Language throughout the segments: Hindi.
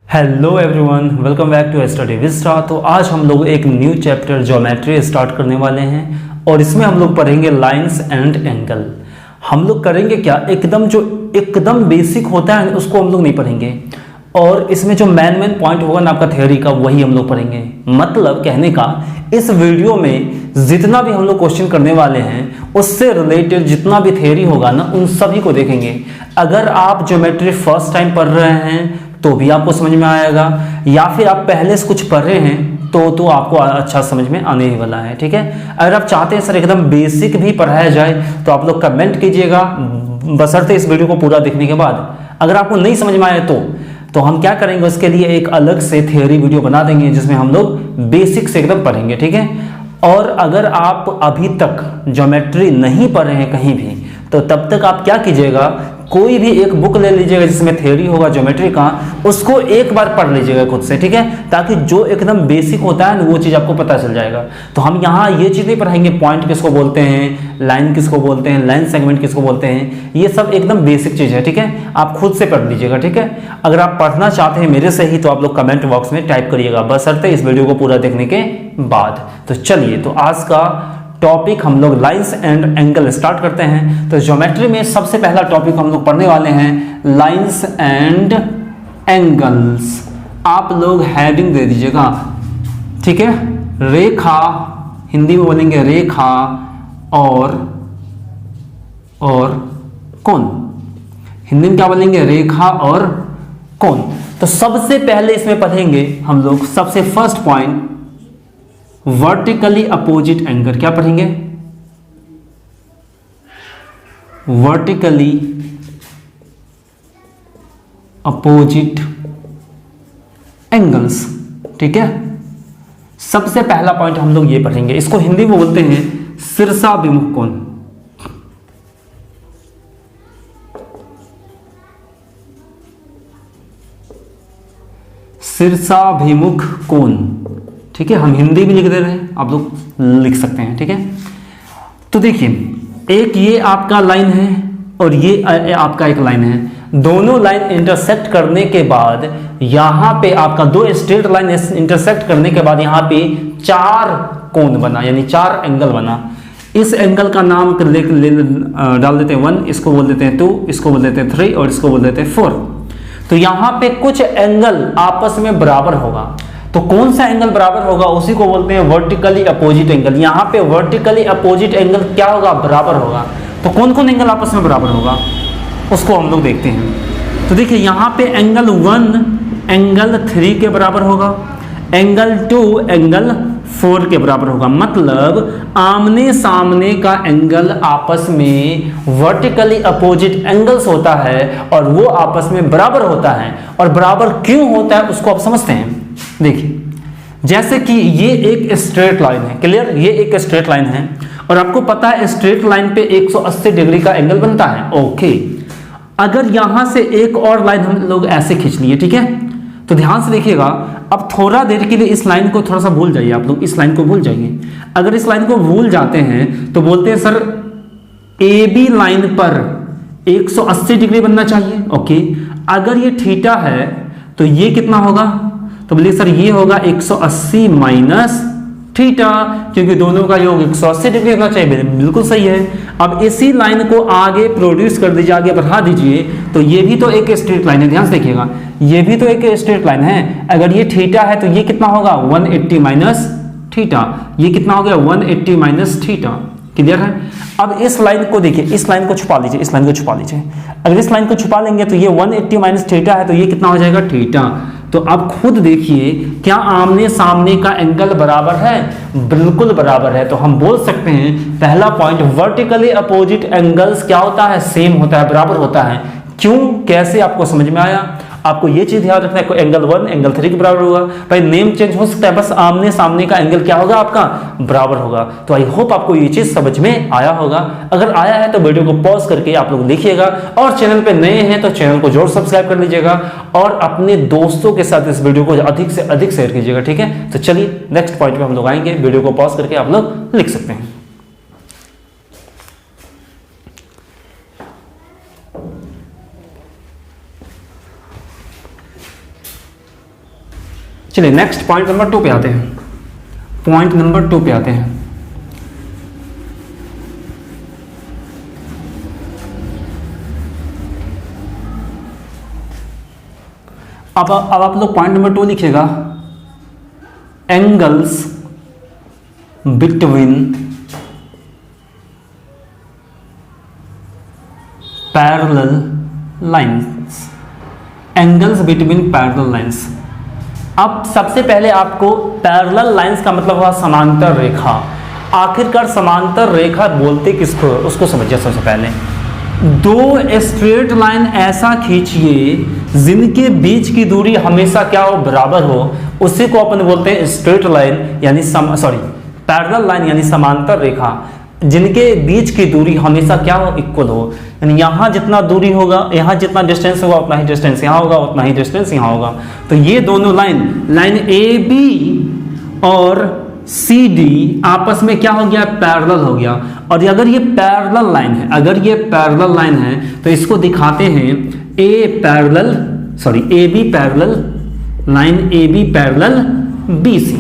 Hello everyone, welcome back to Study Vista. तो आज हम लोग एक न्यू चैप्टर ज्योमेट्री स्टार्ट करने वाले हैं और इसमें हम लोग पढ़ेंगे लाइंस एंड एंगल। हम लोग करेंगे क्या, एकदम बेसिक होता है उसको हम लोग नहीं पढ़ेंगे, और इसमें जो मेन पॉइंट होगा ना आपका थ्योरी का, वही हम लोग पढ़ेंगे। मतलब कहने का, इस वीडियो में जितना भी हम लोग क्वेश्चन करने वाले हैं उससे रिलेटेड जितना भी थ्योरी होगा ना, उन सभी को देखेंगे। अगर आप ज्योमेट्री फर्स्ट टाइम पढ़ रहे हैं तो भी आपको समझ में आएगा, या फिर आप पहले से कुछ पढ़ रहे हैं तो आपको अच्छा समझ में आने ही वाला है। ठीक है, अगर आप चाहते हैं सर एकदम बेसिक भी पढ़ाया जाए तो आप लोग कमेंट कीजिएगा, बशर्ते इस वीडियो को पूरा देखने के बाद। अगर आपको नहीं समझ में आए तो हम क्या करेंगे, उसके लिए एक अलग से थ्योरी वीडियो बना देंगे जिसमें हम लोग बेसिक से एकदम पढ़ेंगे। ठीक है, और अगर आप अभी तक ज्योमेट्री नहीं पढ़ रहे हैं कहीं भी, तो तब तक आप क्या कीजिएगा, कोई भी एक बुक ले लीजिएगा जिसमें थ्योरी होगा ज्योमेट्री का, उसको एक बार पढ़ लीजिएगा खुद से। ठीक है, ताकि जो एकदम बेसिक होता है ना वो चीज़ आपको पता चल जाएगा। तो हम यहाँ ये चीज़ नहीं पढ़ाएंगे, पॉइंट किसको बोलते हैं, लाइन किसको बोलते हैं, लाइन सेगमेंट किसको बोलते हैं, ये सब एकदम बेसिक चीज़ है। ठीक है, आप खुद से पढ़ लीजिएगा। ठीक है, अगर आप पढ़ना चाहते हैं मेरे से ही तो आप लोग कमेंट बॉक्स में टाइप करिएगा, बशर्ते इस वीडियो को पूरा देखने के बाद। तो चलिए, तो आज का टॉपिक हम लोग लाइंस एंड एंगल स्टार्ट करते हैं। तो ज्योमेट्री में सबसे पहला टॉपिक हम लोग पढ़ने वाले हैं लाइंस एंड एंगल्स। आप लोग हेडिंग दे दीजिएगा। ठीक है, रेखा, हिंदी में बोलेंगे रेखा और कोण। हिंदी में क्या बोलेंगे, रेखा और कोण। तो सबसे पहले इसमें पढ़ेंगे हम लोग, सबसे first point vertically opposite angle. क्या पढ़ेंगे, वर्टिकली अपोजिट एंगल्स। ठीक है, सबसे पहला पॉइंट हम लोग ये पढ़ेंगे, इसको हिंदी में बोलते हैं शीर्षाभिमुख कोण। शीर्षाभिमुख कोण। ठीक है, हम हिंदी भी लिख दे रहे हैं, आप लोग लिख सकते हैं। ठीक है, तो देखिए, एक ये आपका लाइन है और ये आपका एक लाइन है। दोनों लाइन इंटरसेक्ट करने के बाद यहां पे आपका दो स्ट्रेट लाइन इंटरसेक्ट करने के बाद यहां पे चार कोण बना, यानी चार एंगल बना। इस एंगल का नाम डाल देते हैं 1, इसको बोल देते हैं 2, इसको बोल देते हैं 3 और इसको बोल देते हैं 4। तो यहां पे कुछ एंगल आपस में बराबर होगा, तो कौन सा एंगल बराबर होगा, उसी को बोलते हैं वर्टिकली अपोजिट एंगल। यहाँ पे वर्टिकली अपोजिट एंगल क्या होगा, बराबर होगा। तो कौन कौन एंगल आपस में बराबर होगा उसको हम लोग देखते हैं। तो देखिए, यहाँ पे एंगल 1 एंगल 3 के बराबर होगा, एंगल 2 एंगल 4 के बराबर होगा। मतलब आमने सामने का एंगल आपस में वर्टिकली अपोजिट एंगल्स होता है और वो आपस में बराबर होता है। और बराबर क्यों होता है उसको आप समझते हैं। देखिए, जैसे कि ये एक स्ट्रेट लाइन है, क्लियर, ये एक स्ट्रेट लाइन है और आपको पता है स्ट्रेट लाइन पे 180 डिग्री का एंगल बनता है। ओके, अगर यहां से एक और लाइन हम लोग ऐसे खींच लिए, ठीक है, तो ध्यान से देखिएगा। अब थोड़ा देर के लिए इस लाइन को थोड़ा सा भूल जाइए, आप लोग इस लाइन को भूल जाइए। अगर इस लाइन को भूल जाते हैं तो बोलते हैं सर ए बी लाइन पर 180 डिग्री बनना चाहिए। ओके, अगर ये थीटा है तो ये कितना होगा, तो बोलिए सर ये होगा 180 माइनस थीटा, क्योंकि दोनों का योग 180 डिग्री होना चाहिए। बिल्कुल सही है। अब इसी लाइन को आगे प्रोड्यूस कर दीजिए, आगे बढ़ा दीजिए, तो ये भी तो एक स्ट्रेट लाइन है। ध्यान से देखिएगा, ये भी तो एक स्ट्रेट लाइन है। अगर ये थीटा है तो ये कितना होगा, 180 माइनस थीटा। ये कितना हो गया, 180 माइनस थीटा। क्लियर है। अब इस लाइन को देखिए, इस लाइन को छुपा लीजिए, इस लाइन को छुपा लीजिए। अगर इस लाइन को छुपा लेंगे तो ये 180 माइनस थीटा है, तो ये कितना हो जाएगा, थीटा। तो अब खुद देखिए, क्या आमने सामने का एंगल बराबर है, बिल्कुल बराबर है। तो हम बोल सकते हैं पहला पॉइंट, वर्टिकली अपोजिट एंगल्स क्या होता है, सेम होता है, बराबर होता है। क्यों, कैसे, आपको समझ में आया। आपको ये चीज ध्यान रखना है, कोई एंगल 1 एंगल 3 के बराबर होगा। भाई नेम चेंज हो सकता है, बस आमने सामने का एंगल क्या होगा, आपका बराबर होगा। तो आई होप आपको ये चीज समझ में आया होगा। अगर आया है तो वीडियो को पॉज करके आप लोग देखिएगा, और चैनल पे नए हैं तो चैनल को जरूर सब्सक्राइब कर लीजिएगा और अपने दोस्तों के साथ इस वीडियो को अधिक से अधिक शेयर कीजिएगा। ठीक है, तो चलिए नेक्स्ट पॉइंट पे हम लोग आएंगे। वीडियो को पॉज करके आप लोग लिख सकते हैं। चलिए नेक्स्ट पॉइंट नंबर 2 पे आते हैं। पॉइंट नंबर 2 पे आते हैं। अब आप लोग पॉइंट नंबर 2 लिखिएगा, angles between parallel lines. Angles between parallel lines. अब सबसे पहले आपको पैरेलल लाइंस का मतलब हुआ समांतर रेखा। आखिरकार समांतर रेखा बोलते किसको, उसको समझिए। सबसे पहले दो स्ट्रेट लाइन ऐसा खींचिए जिनके बीच की दूरी हमेशा क्या हो, बराबर हो, उसी को अपन बोलते हैं स्ट्रेट लाइन यानी पैरेलल लाइन यानी समांतर रेखा, जिनके बीच की दूरी हमेशा क्या हो, इक्वल हो। यानी यहाँ जितना दूरी होगा, यहाँ जितना डिस्टेंस होगा उतना ही डिस्टेंस यहाँ होगा, उतना ही डिस्टेंस यहाँ होगा। तो ये दोनों लाइन ए बी और सी डी आपस में क्या हो गया, पैरेलल हो गया। और अगर ये पैरेलल लाइन है तो इसको दिखाते हैं A B parallel line, A B parallel B C.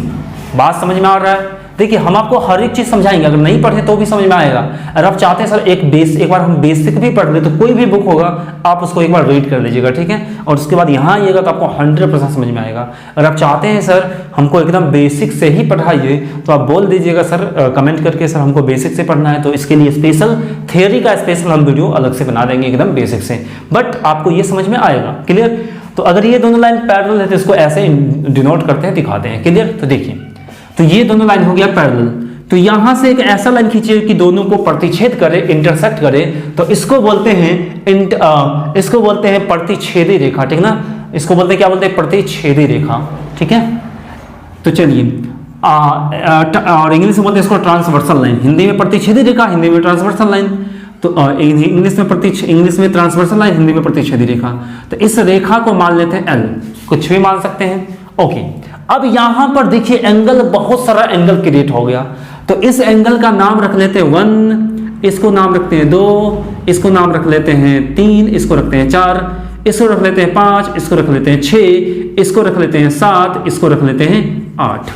बात समझ में आ रहा है? देखिए हम आपको हर एक चीज समझाएंगे, अगर नहीं पढ़े तो भी समझ में आएगा। अगर आप चाहते हैं सर एक बार हम बेसिक भी पढ़ ले, तो कोई भी बुक होगा आप उसको एक बार रीड कर लीजिएगा, ठीक है। और उसके बाद यहाँ आइएगा तो आपको 100% समझ में आएगा। अगर आप चाहते हैं सर हमको एकदम बेसिक से ही पढ़ाइए, तो आप बोल दीजिएगा सर कमेंट करके, सर हमको बेसिक से पढ़ना है, तो इसके लिए स्पेशल थियोरी का स्पेशल हम वीडियो अलग से बना देंगे एकदम बेसिक से। बट आपको ये समझ में आएगा, क्लियर। तो अगर ये दोनों लाइन पैरेलल है तो इसको ऐसे डिनोट करते हैं, दिखाते हैं, क्लियर। तो देखिए, तो ये दोनों लाइन हो गया पैरेलल। तो यहां से एक ऐसा लाइन खींचिए कि दोनों को प्रतिच्छेद करे, इंटरसेक्ट करे, तो इसको बोलते हैं प्रतिच्छेदी रेखा, ठीक ना। इसको बोलते हैं, क्या बोलते हैं, प्रतिच्छेदी रेखा, ठीक है। तो चलिए और इंग्लिश में बोलते हैं इसको ट्रांसवर्सल लाइन। हिंदी में प्रतिच्छेदी रेखा, हिंदी में ट्रांसवर्सल लाइन। तो इंग्लिश में ट्रांसवर्सल लाइन, हिंदी में प्रतिच्छेदी रेखा। तो इस रेखा को मान लेते हैं एल, कुछ भी मान सकते हैं, ओके। अब यहां पर देखिए एंगल, बहुत सारा एंगल क्रिएट हो गया। तो इस एंगल का नाम रख लेते हैं 1, इसको नाम रखते हैं 2, इसको नाम रख लेते हैं 3, इसको रखते हैं 4, इसको रख लेते हैं 5, इसको रख लेते हैं 6, इसको रख लेते हैं 7, इसको रख लेते हैं 8।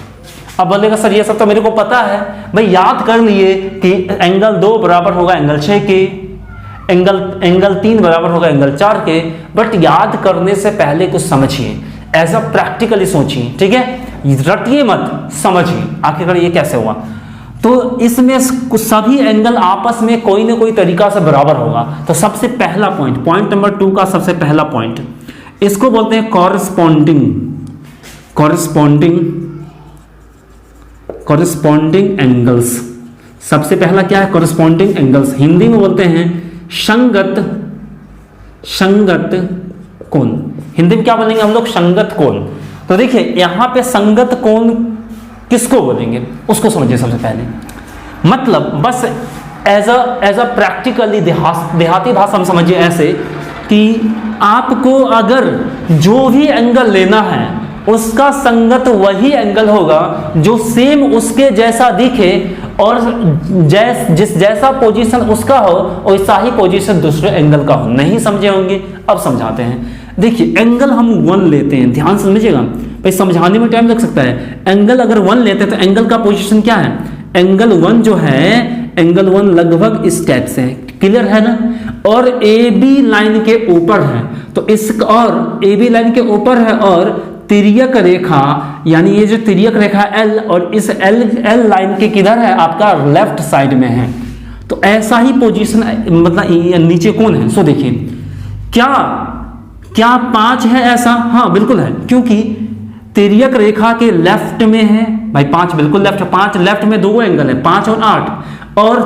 अब बोलेगा सर ये सब तो मेरे को पता है भाई, याद कर लिए कि एंगल 2 बराबर होगा एंगल 6 के, एंगल 3 बराबर होगा एंगल 4 के। बट याद करने से पहले कुछ समझिए, ऐसा प्रैक्टिकली सोचिए, ठीक है। रटिए मत, समझिए आखिरकार ये कैसे हुआ। तो इसमें सभी एंगल आपस में कोई ना कोई तरीका से बराबर होगा। तो सबसे पहला पॉइंट नंबर 2 का सबसे पहला पॉइंट, इसको बोलते हैं कॉरेस्पॉन्डिंग एंगल्स। सबसे पहला क्या है, कॉरेस्पॉन्डिंग एंगल्स। हिंदी में बोलते हैं संगत कोण। हिंदी में क्या बोलेंगे हम लोग, संगत कोण। तो देखिए यहां पे संगत कोण किसको बोलेंगे उसको समझिए सबसे पहले। मतलब बस एज अ प्रैक्टिकली देहाती भाषा हम समझिए ऐसे कि आपको अगर जो भी एंगल लेना है उसका संगत वही एंगल होगा जो सेम उसके जैसा दिखे, और जैसा पोजीशन उसका हो वैसा ही पोजीशन दूसरे एंगल का हो। नहीं समझे होंगे, अब समझाते हैं। देखिए एंगल हम 1 लेते हैं, ध्यान समझिएगा भाई, समझाने में टाइम लग सकता है। एंगल अगर 1 लेते हैं तो एंगल का पोजीशन क्या है, एंगल 1 जो है, एंगल 1 लगभग इस टाइप से है, क्लियर है ना। और ए बी लाइन के ऊपर है, तो और ए बी लाइन के ऊपर है, और तिर्यक रेखा यानी ये जो तिर्यक रेखा एल, और इस एल लाइन के किधर है, आपका लेफ्ट साइड में है। तो ऐसा ही पोजीशन मतलब नीचे कौन है। सो देखिए क्या 5 है ऐसा, हाँ बिल्कुल है, क्योंकि तिर्यक रेखा के लेफ्ट में है भाई 5, बिल्कुल लेफ्ट। 5 लेफ्ट में 2 एंगल है, 5 और 8, और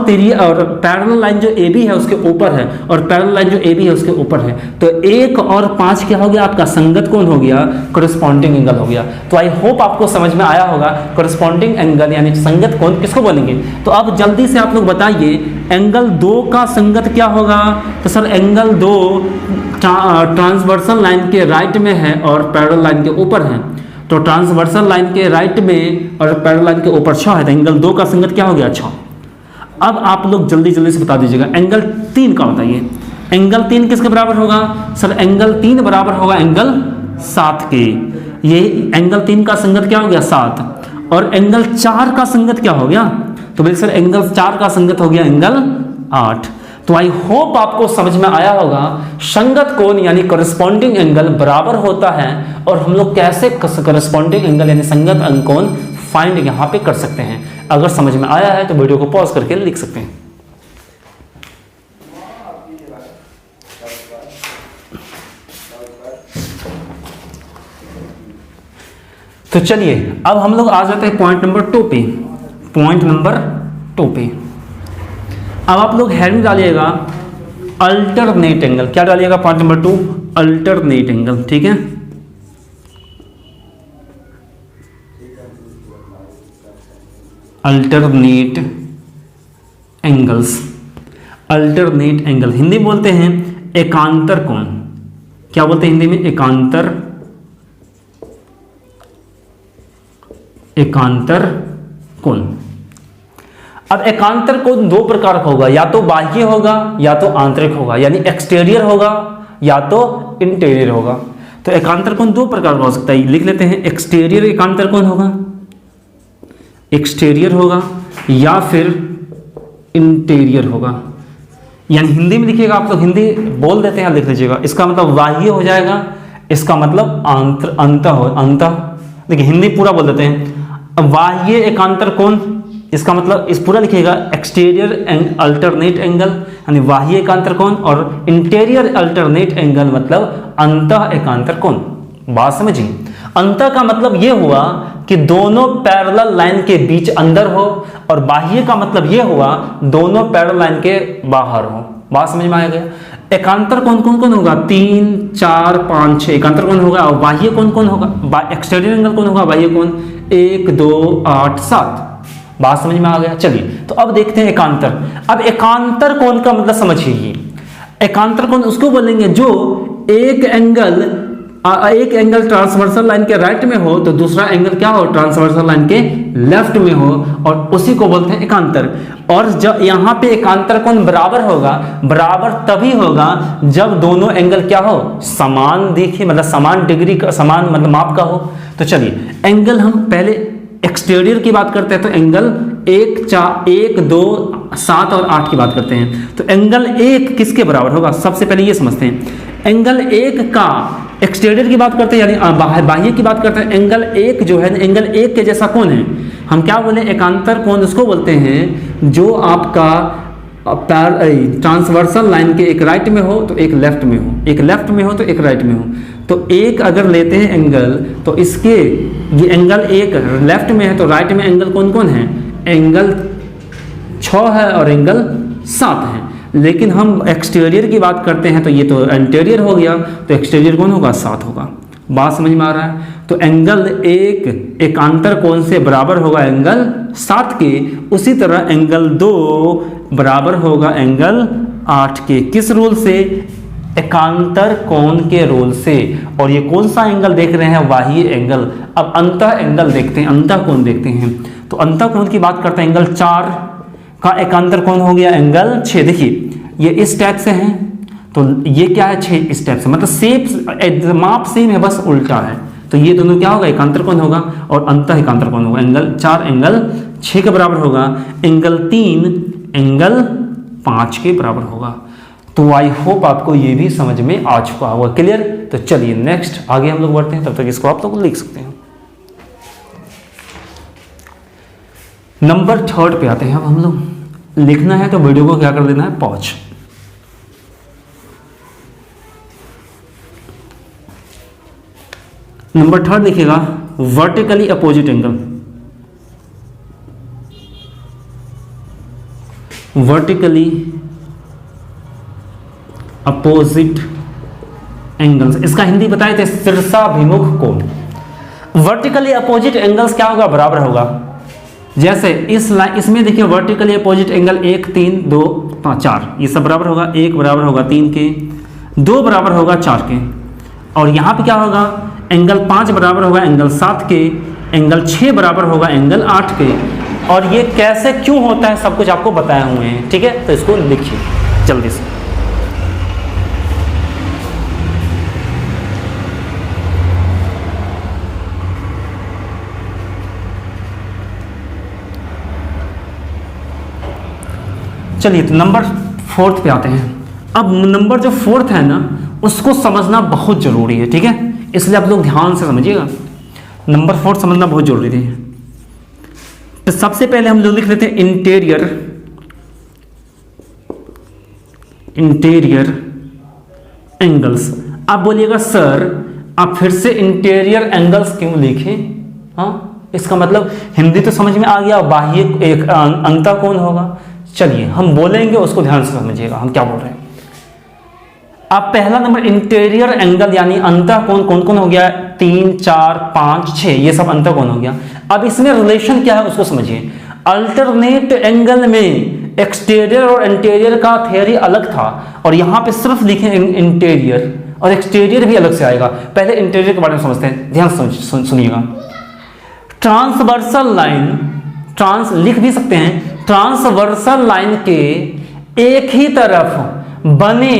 पैरेलल लाइन जो ए बी है उसके ऊपर है, और पैरेलल लाइन जो ए बी है उसके ऊपर है। तो 1 और 5 क्या हो गया, आपका संगत कोण हो गया, कॉरेस्पॉन्डिंग एंगल हो गया। तो आई होप आपको समझ में आया होगा कॉरेस्पॉन्डिंग एंगल यानी संगत कोण किसको बोलेंगे। तो अब जल्दी से आप लोग बताइए एंगल 2 का संगत क्या होगा। तो सर एंगल 2 ट्रांसवर्सल लाइन के राइट में है और पैरेलल लाइन के ऊपर है। तो ट्रांसवर्सल लाइन के राइट में और पैरेलल लाइन के ऊपर 6 है, तो एंगल 2 का संगत क्या हो गया, 6। अब आप लोग जल्दी से बता दीजिएगा एंगल 3 का बताइए। एंगल 3 किसके बराबर होगा, सर एंगल 3 बराबर होगा एंगल 7 के। ये एंगल 3 का संगत क्या हो गया 7, और एंगल 4 का संगत क्या हो गया, तो बोले सर एंगल 4 का संगत हो गया एंगल 8। तो आई होप आपको समझ में आया होगा संगत कोण यानी करस्पॉन्डिंग एंगल बराबर होता है, और हम लोग कैसे करस्पॉन्डिंग एंगल यानी संगत अंकोण फाइंड यहाँ पे कर सकते हैं। अगर समझ में आया है तो वीडियो को पॉज करके लिख सकते हैं। तो चलिए अब हम लोग आ जाते हैं पॉइंट नंबर 2 पे। पॉइंट नंबर 2 पे अब आप लोग हेड में डालिएगा अल्टरनेट एंगल। क्या डालिएगा पॉइंट नंबर 2, अल्टरनेट एंगल, ठीक है। Alternate angles, alternate angle Hindi बोलते हैं एकांतर कोण। क्या बोलते हैं हिंदी में, एकांतर, एकांतर कोण। अब एकांतर कोण दो प्रकार का होगा, या तो बाह्य होगा या तो आंतरिक होगा, यानी एक्सटीरियर होगा या तो इंटीरियर होगा। तो एकांतर कोण दो प्रकार का हो सकता है, लिख लेते हैं। एक्सटीरियर एकांतर कोण होगा, एक्सटीरियर होगा, या फिर इंटीरियर होगा। यानी हिंदी में लिखिएगा, आप लोग हिंदी बोल देते हैं, लिख लीजिएगा। इसका मतलब बाह्य हो जाएगा, इसका मतलब अंत। देखिए हिंदी पूरा बोल देते हैं। बाह्य एकांतर कोण, इसका मतलब इस पूरा लिखिएगा एक्सटीरियर एंड अल्टरनेट एंगल यानी बाह्य एकांतर कोण, और इंटीरियर अल्टरनेट एंगल मतलब अंतः एकांतर कोण। बात समझिए, अंतः का मतलब ये हुआ कि दोनों पैरेलल लाइन के बीच अंदर हो, और बाह्य का मतलब ये हुआ दोनों पैरेलल लाइन के बाहर हो। बात समझ में आ गया। एकांतर कोण कौन कौन होगा, 3, 4, 5, 6 एकांतर कोण होगा, और बाह्य कोण कौन होगा, एक्सटीरियर एंगल कौन होगा, बाह्य कोण 1, 2, 8, 7। बात समझ में आ गया। चलिए तो अब देखते हैं एकांतर। अब एकांतर कोण का मतलब समझिए, एकांतर कोण उसको बोलेंगे जो एक एंगल ट्रांसवर्सल लाइन के राइट में हो तो दूसरा एंगल क्या हो, ट्रांसवर्सल लाइन के लेफ्ट में हो, और उसी को बोलते हैं एकांतर। और जब यहाँ पे एकांतर कोण बराबर होगा, बराबर तभी होगा जब दोनों एंगल क्या हो, समान दिखे, मतलब समान डिग्री का, समान मतलब माप का हो। तो चलिए एंगल हम पहले एक्सटीरियर की बात करते हैं, तो एंगल 1, 2, 7 और 8 की बात करते हैं। तो एंगल 1 किसके बराबर होगा, सबसे पहले ये समझते हैं। एंगल 1 का एक्सटीरियर की बात करते हैं यानी बाह्य की बात करते हैं। एंगल 1 जो है, एंगल 1 के जैसा कौन है, हम क्या बोले, एकांतर कोण उसको बोलते हैं जो आपका ट्रांसवर्सल लाइन के एक राइट में हो तो एक लेफ्ट में हो, एक लेफ्ट में हो तो एक राइट में हो। तो एक अगर लेते हैं एंगल, तो इसके ये एंगल 1 लेफ्ट में है तो राइट में एंगल कौन कौन है, एंगल 6 है और एंगल 7 है। लेकिन हम एक्सटीरियर की बात करते हैं तो ये तो इंटीरियर हो गया, तो एक्सटीरियर कौन होगा, 7 होगा। बात समझ में आ रहा है। तो एंगल 1 एकांतर कोण से बराबर होगा एंगल 7 के, उसी तरह एंगल 2 बराबर होगा एंगल 8 के। किस रूल से, एकांतर कोण के रूल से। और ये कौन सा एंगल देख रहे हैं, बाह्य एंगल। अब अंतः एंगल देखते हैं, अंतः कोण देखते हैं। तो अंतः कोण की बात करते हैं, एंगल 4 का एकांतर कोण हो गया एंगल 6। देखिए ये इस टाइप से है, तो ये क्या है, 6 इस टाइप से, मतलब सेम माप सेम है, बस उल्टा है। तो ये दोनों क्या होगा, एकांतर कोण होगा, और अंतः एकांतर कोण होगा। एंगल 4 एंगल 6 के बराबर होगा, एंगल 3 एंगल 5 के बराबर होगा। तो आई होप आपको ये भी समझ में आ चुका होगा। क्लियर। तो चलिए नेक्स्ट आगे हम लोग बढ़ते हैं, तब तक इसको आप लोग लिख सकते हैं। नंबर 3 पे आते हैं। अब हम लोग लिखना है तो वीडियो को क्या कर देना है, पॉज। नंबर 3 लिखिएगा vertically opposite angle. Vertically opposite angles, इसका हिंदी बताए थे शीर्षाभिमुख कोण। वर्टिकली अपोजिट एंगल्स क्या होगा, बराबर होगा। जैसे इस लाइन, इसमें देखिए वर्टिकली अपोजिट एंगल 1, 3, 2, 5, 4 ये सब बराबर होगा। 1 बराबर होगा 3 के, 2 बराबर होगा 4 के, और यहाँ पे क्या होगा, एंगल 5 बराबर होगा एंगल 7 के, एंगल 6 बराबर होगा एंगल 8 के। और ये कैसे क्यों होता है सब कुछ आपको बताए हुए हैं, ठीक है। तो इसको लिखिए जल्दी से। चलिए तो नंबर 4 पे आते हैं। अब नंबर जो 4 है ना, उसको समझना बहुत जरूरी है, ठीक है, इसलिए आप लोग ध्यान से समझिएगा। नंबर 4 समझना बहुत जरूरी है। तो सबसे पहले हम लोग लिख लेते हैं इंटीरियर एंगल्स। आप बोलिएगा सर आप फिर से इंटीरियर एंगल्स क्यों लिखे? हाँ, इसका मतलब हिंदी तो समझ में आ गया, बाह्य एक अंतःकोण होगा। चलिए हम बोलेंगे, उसको ध्यान से समझिएगा हम क्या बोल रहे हैं। अब पहला नंबर इंटीरियर एंगल यानी अंतःकोण कौन कौन हो गया? 3, 4, 5, 6, ये सब अंतःकोण हो गया। अब इसमें रिलेशन क्या है उसको समझिए। अल्टरनेट एंगल में एक्सटीरियर और इंटीरियर का थियरी अलग था, और यहां पे सिर्फ लिखे इंटीरियर, और एक्सटीरियर भी अलग से आएगा। पहले इंटीरियर के बारे में समझते हैं, ध्यान से सुनिएगा। ट्रांसवर्सल लाइन, ट्रांस लिख भी सकते हैं, ट्रांसवर्सल लाइन के एक ही तरफ बने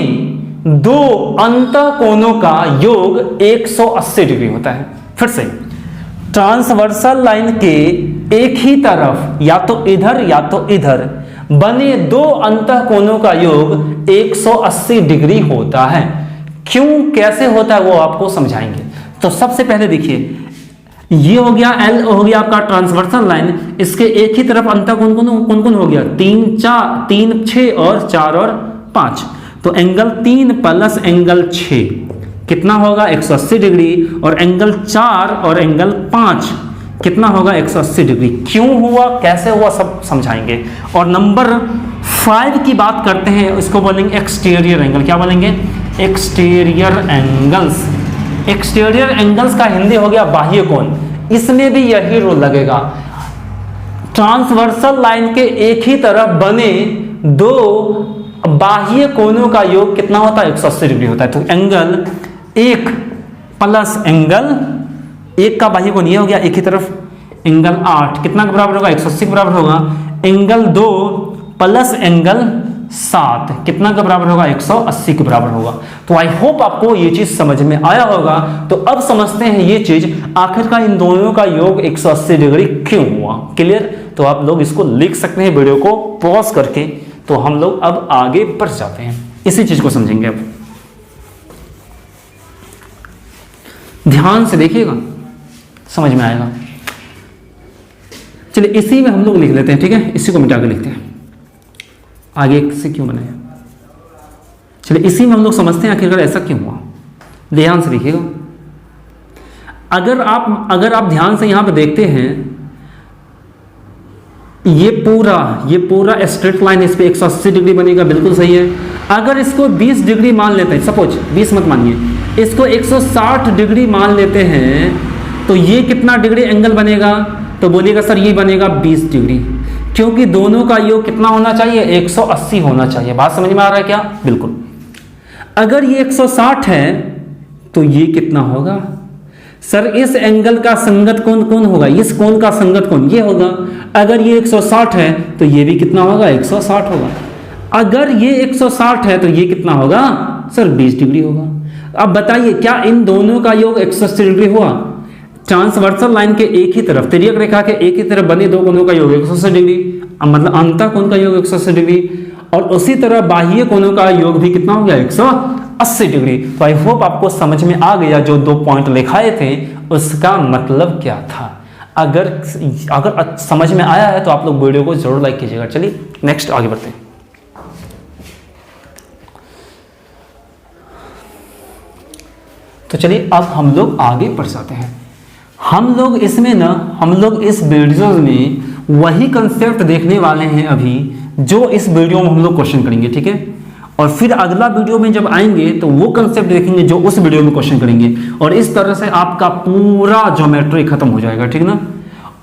दो अंतःकोणों का योग 180 डिग्री होता है। फिर से, ट्रांसवर्सल लाइन के एक ही तरफ या तो इधर बने दो अंतःकोणों का योग 180 डिग्री होता है। क्यों, कैसे होता है वो आपको समझाएंगे। तो सबसे पहले देखिए, ये हो गया एल, हो गया आपका ट्रांसवर्सल लाइन, इसके एक ही तरफ अंतःकोण कौन कौन हो गया? 3, 6 और 4 और 5। तो एंगल 3 प्लस एंगल 6 कितना होगा? 180 डिग्री। और एंगल 4 और एंगल 5 कितना होगा? 180 डिग्री। क्यों हुआ, कैसे हुआ, सब समझाएंगे। और नंबर 5 की बात करते हैं, इसको बोलेंगे एक्सटीरियर एंगल। क्या बोलेंगे? Exterior angles. एक्सटीरियर एंगल्स का हिंदी हो गया बाह्य कोण। इसमें भी यही रूल लगेगा, ट्रांसवर्सल लाइन के एक ही तरफ बने दो बाह्य कोणों का योग कितना होता है? 180 डिग्री होता है। तो एंगल 1 प्लस एंगल 1 का बाह्य कोण ये हो गया, एक ही तरफ एंगल 8 कितना के बराबर होगा? 180 के बराबर होगा। एंगल 2 प्लस एंगल 7 कितना के बराबर होगा? 180 के बराबर होगा। तो आई होप आपको ये चीज समझ में आया होगा। तो अब समझते हैं ये चीज, आखिरकार इन दोनों का योग 180 डिग्री क्यों हुआ। क्लियर? तो आप लोग इसको लिख सकते हैं वीडियो को पॉज करके। तो हम लोग अब आगे बढ़ जाते हैं, इसी चीज को समझेंगे। अब ध्यान से देखिएगा, समझ में आएगा। चलिए इसी में हम लोग लिख लेते हैं, ठीक है, इसी को मिटा के लिखते हैं, आगे से क्यों बनाया। चलिए इसी में हम लोग समझते हैं आखिरकार ऐसा क्यों हुआ। ध्यान से देखिएगा। अगर आप ध्यान से यहां पे देखते हैं, ये पूरा स्ट्रेट लाइन, इस पे 180 डिग्री बनेगा, बिल्कुल सही है। अगर इसको 20 डिग्री मान लेते हैं, सपोज 20 मत मानिए, इसको 160 डिग्री मान लेते हैं, तो ये कितना डिग्री एंगल बनेगा? तो बोलिएगा सर ये बनेगा 20 डिग्री, क्योंकि दोनों का योग कितना होना चाहिए? 180 होना चाहिए। बात समझ में आ रहा है क्या? बिल्कुल। अगर ये 160 है तो ये कितना होगा? सर इस एंगल का संगत कोण कौन होगा? इस कोण का संगत कोण ये होगा। अगर ये 160 है तो ये भी कितना होगा? 160 होगा। अगर ये 160 है तो ये कितना होगा? सर 20 डिग्री होगा। अब बताइए, क्या इन दोनों का योग 180 डिग्री हुआ? ट्रांसवर्सल लाइन के एक ही तरफ, तिर्यक रेखा के एक ही तरफ बने दो कोणों का योग 180 डिग्री, मतलब अंतःकोण का योग 180 डिग्री, और उसी तरह बाह्य कोणों का योग भी कितना हो गया? 180 डिग्री। तो आई होप आपको समझ में आ गया जो 2 पॉइंट लिखाए थे उसका मतलब क्या था। अगर समझ में आया है तो आप लोग वीडियो को जरूर लाइक कीजिएगा। चलिए नेक्स्ट आगे बढ़ते हैं। तो चलिए अब हम लोग आगे बढ़ जाते हैं। हम लोग इस वीडियो में वही कंसेप्ट देखने वाले हैं अभी जो इस वीडियो में हम लोग क्वेश्चन करेंगे, ठीक है। और फिर अगला वीडियो में जब आएंगे तो वो कंसेप्ट देखेंगे जो उस वीडियो में क्वेश्चन करेंगे, और इस तरह से आपका पूरा ज्योमेट्री खत्म हो जाएगा, ठीक ना।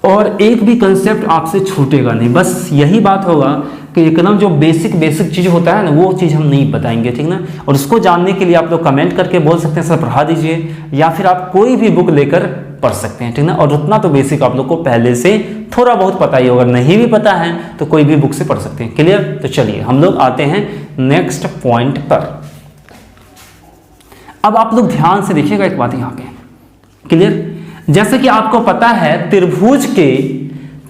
और एक भी कंसेप्ट आपसे छूटेगा नहीं। बस यही बात होगा कि एकदम जो बेसिक चीज़ होता है ना, वो चीज़ हम नहीं बताएंगे, ठीक ना। और उसको जानने के लिए आप लोग कमेंट करके बोल सकते हैं सर पढ़ा दीजिए, या फिर आप कोई भी बुक लेकर पढ़ सकते हैं, ठीक ना। और उतना तो बेसिक आप लोग को पहले से थोड़ा बहुत पता ही होगा, नहीं भी पता है तो कोई भी बुक से पढ़ सकते हैं। क्लियर? तो चलिए हम लोग आते हैं नेक्स्ट पॉइंट पर। अब आप लोग ध्यान से देखिएगा एक बात यहाँ पे। क्लियर? जैसे कि आपको पता है त्रिभुज के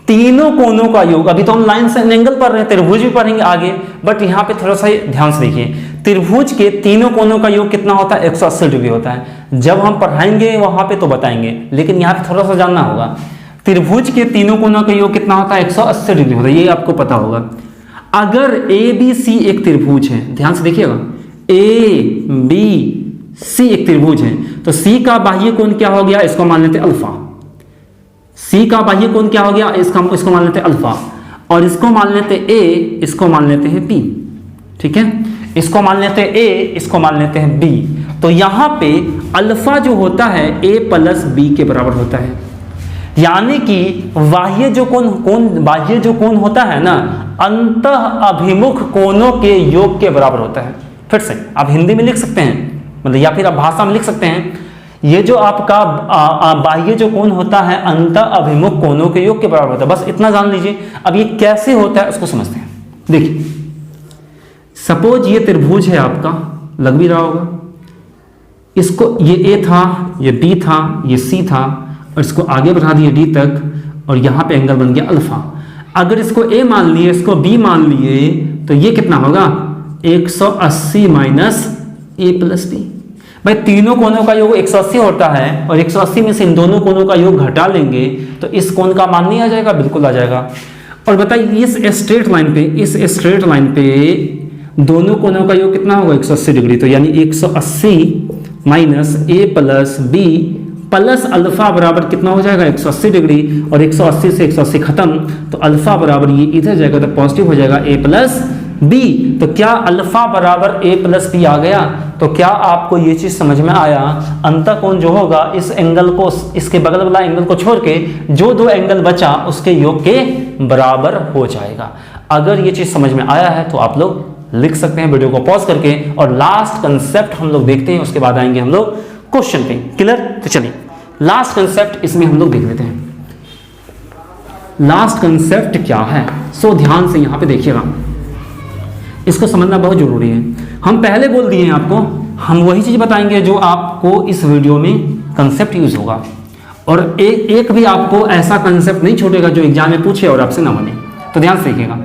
तीनों कोनों का योग, अभी तो हम लाइन से एंगल पढ़ रहे हैं, त्रिभुज भी पढ़ेंगे आगे, बट यहाँ पे थोड़ा सा ध्यान से देखिए, त्रिभुज के तीनों कोनों का योग कितना होता है? 180 डिग्री होता है। जब हम पढ़ाएंगे वहां पे तो बताएंगे, लेकिन यहाँ पे थोड़ा सा जानना होगा, त्रिभुज के तीनों कोनों का योग कितना होता है? 180 डिग्री होता है, ये आपको पता होगा। अगर ए बी सी एक त्रिभुज है, ध्यान से देखिएगा, ए बी सी एक त्रिभुज है, तो सी का बाह्य कोण क्या हो गया? इसको मान लेते अल्फा। सी का बाह्य कोण क्या हो गया? इसको मान लेते अल्फा, और इसको मान लेते ए, इसको मान लेते हैं बी। ठीक है, इसको मान लेते हैं ए, इसको मान लेते हैं बी। तो यहां पे अल्फा जो होता है ए प्लस बी के बराबर होता है, यानी कि बाह्य जो कोण होता है ना, अंतः अभिमुख कोणों के योग के बराबर होता है। फिर से आप हिंदी में लिख सकते हैं, मतलब या फिर आप भाषा में लिख सकते हैं, ये जो आपका बाह्य जो कोण होता है अंतः अभिमुख कोणों के योग के बराबर होता है। बस इतना जान लीजिए। अब ये कैसे होता है उसको समझते हैं। देखिए, सपोज ये त्रिभुज है आपका, लग भी रहा होगा, इसको ये ए था, ये बी था, ये सी था, और इसको आगे बढ़ा दिए डी तक, और यहां पे एंगल बन गया अल्फा। अगर इसको ए मान लिए, इसको बी मान लिए, तो ये कितना होगा? 180 माइनस ए प्लस बी। भाई तीनों कोनों का योग 180 होता है, और 180 में से इन दोनों कोनों का योग घटा लेंगे तो इस कोण का मान नहीं आ जाएगा? बिल्कुल आ जाएगा। और बताइए इस स्ट्रेट लाइन पे दोनों कोनों का योग कितना होगा? 180 डिग्री। तो यानी 180 माइनस ए प्लस बी प्लस अल्फा बराबर कितना हो जाएगा? 180 डिग्री, और 180 से 180 खत्म, तो अल्फा बराबर ये इधर जाएगा तो पॉजिटिव हो जाएगा ए प्लस बी। तो क्या अल्फा बराबर ए प्लस बी आ गया? तो क्या आपको ये चीज समझ में आया? अंतः कोण जो होगा इस एंगल को, इसके बगल वाला एंगल को छोड़ के जो दो एंगल बचा उसके योग के बराबर हो जाएगा। अगर ये चीज समझ में आया है तो आप लोग लिख सकते हैं वीडियो को पॉज करके, और लास्ट कंसेप्ट हम लोग देखते हैं, उसके बाद आएंगे हम लोग क्वेश्चन पे। क्लियर? तो चलिए लास्ट कंसेप्ट इसमें हम लोग देख लेते हैं। लास्ट कंसेप्ट क्या है? सो ध्यान से यहां पे देखिएगा, इसको समझना बहुत जरूरी है। हम पहले बोल दिए हैं आपको, हम वही चीज बताएंगे जो आपको इस वीडियो में कंसेप्ट यूज होगा, और एक भी आपको ऐसा कंसेप्ट नहीं छूटेगा जो एग्जाम में पूछे और आपसे ना बने। तो ध्यान से देखिएगा,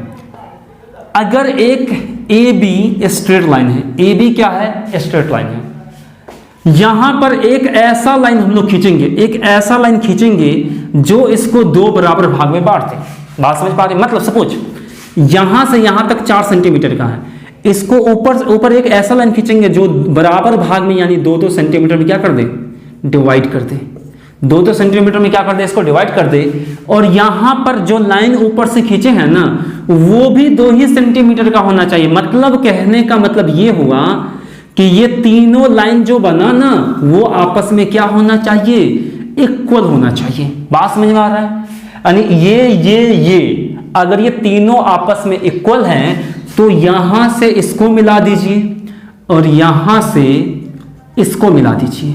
अगर एक ए बी स्ट्रेट लाइन है, ए बी क्या है? स्ट्रेट लाइन है, यहां पर एक ऐसा लाइन हम लोग खींचेंगे, एक ऐसा लाइन खींचेंगे जो इसको दो बराबर भाग में बांटते हैं। बात समझ पा रहे? मतलब सपोज यहां से यहां तक 4 सेंटीमीटर का है, इसको ऊपर एक ऐसा लाइन खींचेंगे जो बराबर भाग में, यानी 2-2 सेंटीमीटर में क्या कर दे? डिवाइड कर दे। 2-2 सेंटीमीटर में क्या कर दे? इसको डिवाइड कर दे। और यहां पर जो लाइन ऊपर से खींचे हैं ना, वो भी 2 ही सेंटीमीटर का होना चाहिए। मतलब कहने का मतलब ये हुआ कि ये तीनों लाइन जो बना ना, वो आपस में क्या होना चाहिए? इक्वल होना चाहिए। बात समझ में आ रहा है? यानी ये अगर ये तीनों आपस में इक्वल हैं तो यहां से इसको मिला दीजिए और यहां से इसको मिला दीजिए,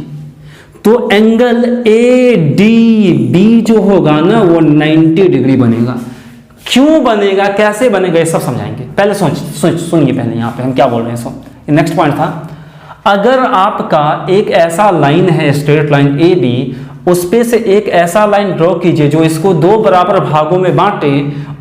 तो एंगल ए डी बी जो होगा ना वो 90 डिग्री बनेगा। क्यों बनेगा, कैसे बनेगा, ये सब समझाएंगे। पहले सुनिए पहले यहां पे हम क्या बोल रहे हैं। नेक्स्ट पॉइंट था, अगर आपका एक ऐसा लाइन है स्ट्रेट लाइन ए बी, उस पे से एक ऐसा लाइन ड्रॉ कीजिए जो इसको 2 बराबर भागों में बांटे,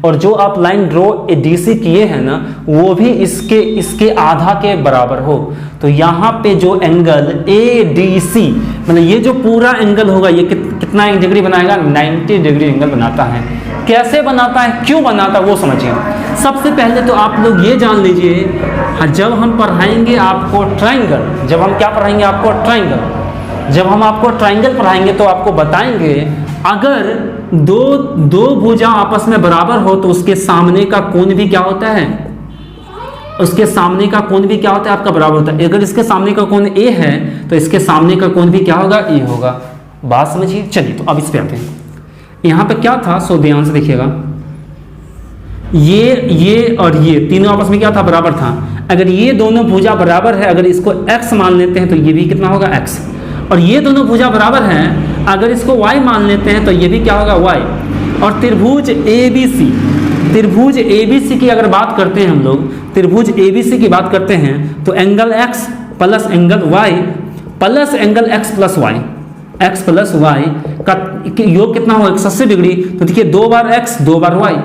और जो आप लाइन ड्रॉ डीसी किए हैं ना वो भी इसके आधा के बराबर हो। तो यहाँ पे जो एंगल ए डी सी, मतलब ये जो पूरा एंगल होगा ये कितना डिग्री बनाएगा? 90 डिग्री एंगल बनाता है। कैसे बनाता है, क्यों बनाता है, वो समझिए। सबसे पहले तो आप लोग ये जान लीजिए, जब हम पढ़ाएंगे आपको ट्राइंगल, जब हम क्या पढ़ाएंगे आपको ट्राइंगल, जब हम आपको ट्राइंगल पढ़ाएंगे तो आपको बताएंगे अगर दो भुजा आपस में बराबर हो तो उसके सामने का कोण भी क्या होता है? उसके सामने का कोण भी क्या होता है? आपका बराबर होता है। अगर इसके सामने का कोण ए है तो इसके सामने का कोण भी क्या होगा? ए होगा। बात समझिए। चलिए तो अब इस पे आते हैं। यहां पे क्या था, सो ध्यान से देखिएगा, ये और ये तीनों आपस में क्या था? बराबर था। अगर ये दोनों भुजा बराबर है, अगर इसको x मान लेते हैं तो ये भी कितना होगा? x। और ये दोनों भुजा बराबर हैं, अगर इसको y मान लेते हैं तो ये भी क्या होगा? y। और त्रिभुज ABC, त्रिभुज ABC की अगर बात करते हैं हम लोग, त्रिभुज ABC की बात करते हैं तो angle x plus angle y plus angle x plus y, x plus y का योग कितना होगा 180 डिग्री। तो देखिए 2 बार x 2 बार y,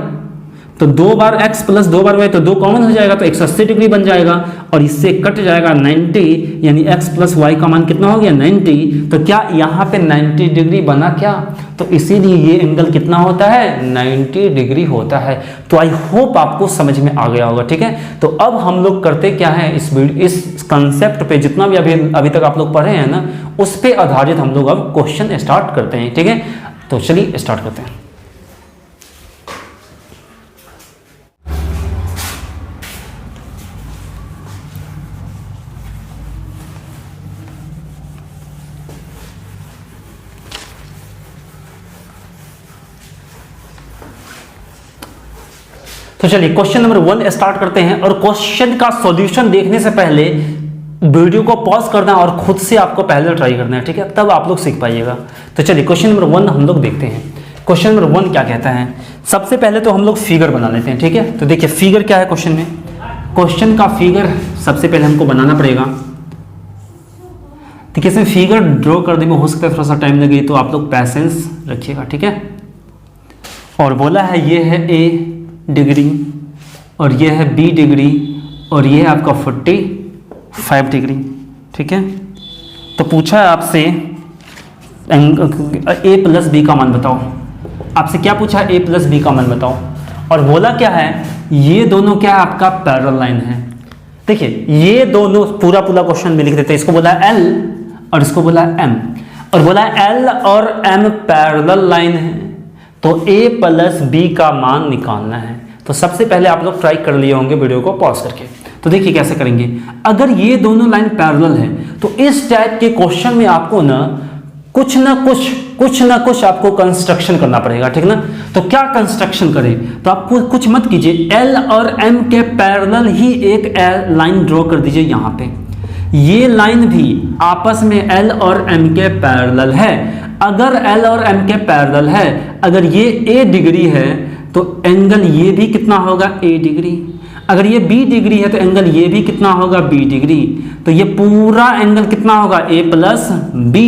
तो 2 बार x प्लस 2 बार y, तो 2 कॉमन हो जाएगा तो 180 डिग्री बन जाएगा और इससे कट जाएगा 90, यानी x प्लस वाई का मान कितना हो गया 90। तो क्या यहाँ पे 90 डिग्री बना क्या? तो इसीलिए ये एंगल कितना होता है 90 डिग्री होता है। तो आई होप आपको समझ में आ गया होगा, ठीक है। तो अब हम लोग करते क्या है, इस कंसेप्ट पे जितना भी अभी तक आप लोग पढ़े हैं ना, उस पे आधारित हम लोग अब क्वेश्चन स्टार्ट करते हैं, ठीक है। तो चलिए स्टार्ट करते हैं। तो चलिए क्वेश्चन नंबर 1 स्टार्ट करते हैं। और क्वेश्चन का सॉल्यूशन देखने से पहले वीडियो को पॉज करना और खुद से आपको पहले ट्राई करना है, ठीक है, तब आप लोग सीख पाइएगा। तो चलिए क्वेश्चन नंबर 1 हम लोग देखते हैं। क्वेश्चन नंबर 1 क्या कहता है, सबसे पहले तो हम लोग फिगर बना लेते हैं, ठीक है। तो देखिए फिगर क्या है क्वेश्चन में, क्वेश्चन का फिगर सबसे पहले हमको बनाना पड़ेगा। देखिए इसमें फिगर ड्रॉ करने में हो सकता है थोड़ा सा टाइम लगे, तो आप लोग पैसेंस रखिएगा, ठीक है। और बोला है ये है A डिग्री और ये है B डिग्री और ये है आपका 45 डिग्री, ठीक है। तो पूछा है आपसे A प्लस B का मान बताओ। आपसे क्या पूछा है, A प्लस B का मान बताओ। और बोला क्या है, ये दोनों क्या है आपका पैरेलल लाइन है। देखिए ये दोनों पूरा क्वेश्चन में लिख देते हैं। इसको बोला है L और इसको बोला है M, और बोला है L और M पैरेलल लाइन है, तो A प्लस B का मान निकालना है। तो सबसे पहले आप लोग ट्राई कर लिए होंगे वीडियो को पॉज करके। तो देखिए कैसे करेंगे, अगर ये दोनों लाइन पैरेलल है तो इस टाइप के क्वेश्चन में आपको ना कुछ ना कुछ आपको कंस्ट्रक्शन करना पड़ेगा, ठीक ना। तो क्या कंस्ट्रक्शन करें, तो आपको कुछ मत कीजिए, L और M के पैरेलल ही एक लाइन ड्रॉ कर दीजिए यहाँ पे। ये लाइन भी आपस में L और M के पैरेलल है। अगर L और M के पैरेलल है, अगर ये A डिग्री है तो एंगल ये भी कितना होगा A डिग्री। अगर ये B डिग्री है तो एंगल ये भी कितना होगा B डिग्री। तो ये पूरा एंगल कितना होगा A प्लस B,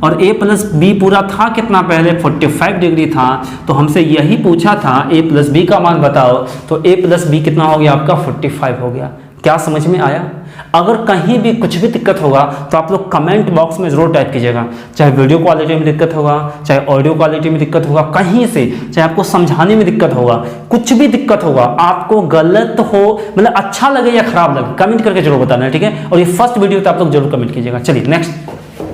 और A प्लस B पूरा था कितना पहले 45 डिग्री था। तो हमसे यही पूछा था A प्लस B का मान बताओ, तो A प्लस B कितना हो गया आपका 45 हो गया। क्या समझ में आया? अगर कहीं भी कुछ भी दिक्कत होगा तो आप लोग कमेंट बॉक्स में ज़रूर टाइप कीजिएगा, चाहे वीडियो क्वालिटी में दिक्कत होगा, चाहे ऑडियो क्वालिटी में दिक्कत होगा, कहीं से, चाहे आपको समझाने में दिक्कत होगा, कुछ भी दिक्कत होगा, आपको गलत हो मतलब अच्छा लगे या खराब लगे, कमेंट करके जरूर बताना है, ठीक है। और ये फर्स्ट वीडियो तो आप लोग जरूर कमेंट कीजिएगा। चलिए नेक्स्ट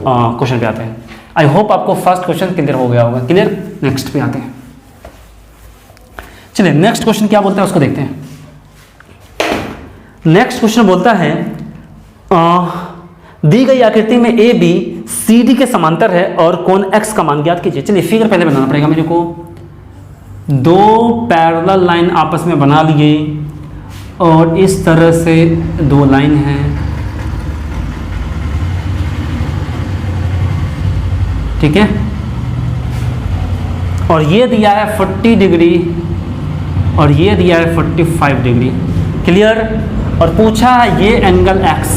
क्वेश्चन पे आते हैं। आई होप आपको फर्स्ट क्वेश्चन क्लियर हो गया होगा। क्लियर, नेक्स्ट पे आते हैं। चलिए नेक्स्ट क्वेश्चन क्या बोलता है उसको देखते हैं। नेक्स्ट क्वेश्चन बोलता है दी गई आकृति में ए बी सी डी के समांतर है और कोण एक्स का मान ज्ञात कीजिए। चलिए फिगर पहले बनाना पड़ेगा मेरे को। दो पैरेलल लाइन आपस में बना लिए और इस तरह से दो लाइन हैं, ठीक है। और ये दिया है 40 डिग्री और ये दिया है 45 डिग्री। क्लियर। और पूछा है ये एंगल x,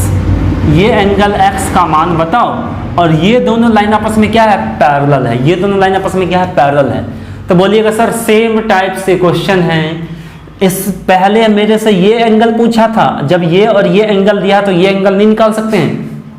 ये एंगल x का मान बताओ। और ये दोनों लाइन आपस में क्या है, पैरेलल है। ये दोनों लाइन आपस में क्या है, पैरेलल है। तो बोलिएगा सर सेम टाइप से क्वेश्चन है। इस पहले मेरे से ये एंगल पूछा था, जब ये और ये एंगल दिया तो ये एंगल नहीं निकाल सकते हैं।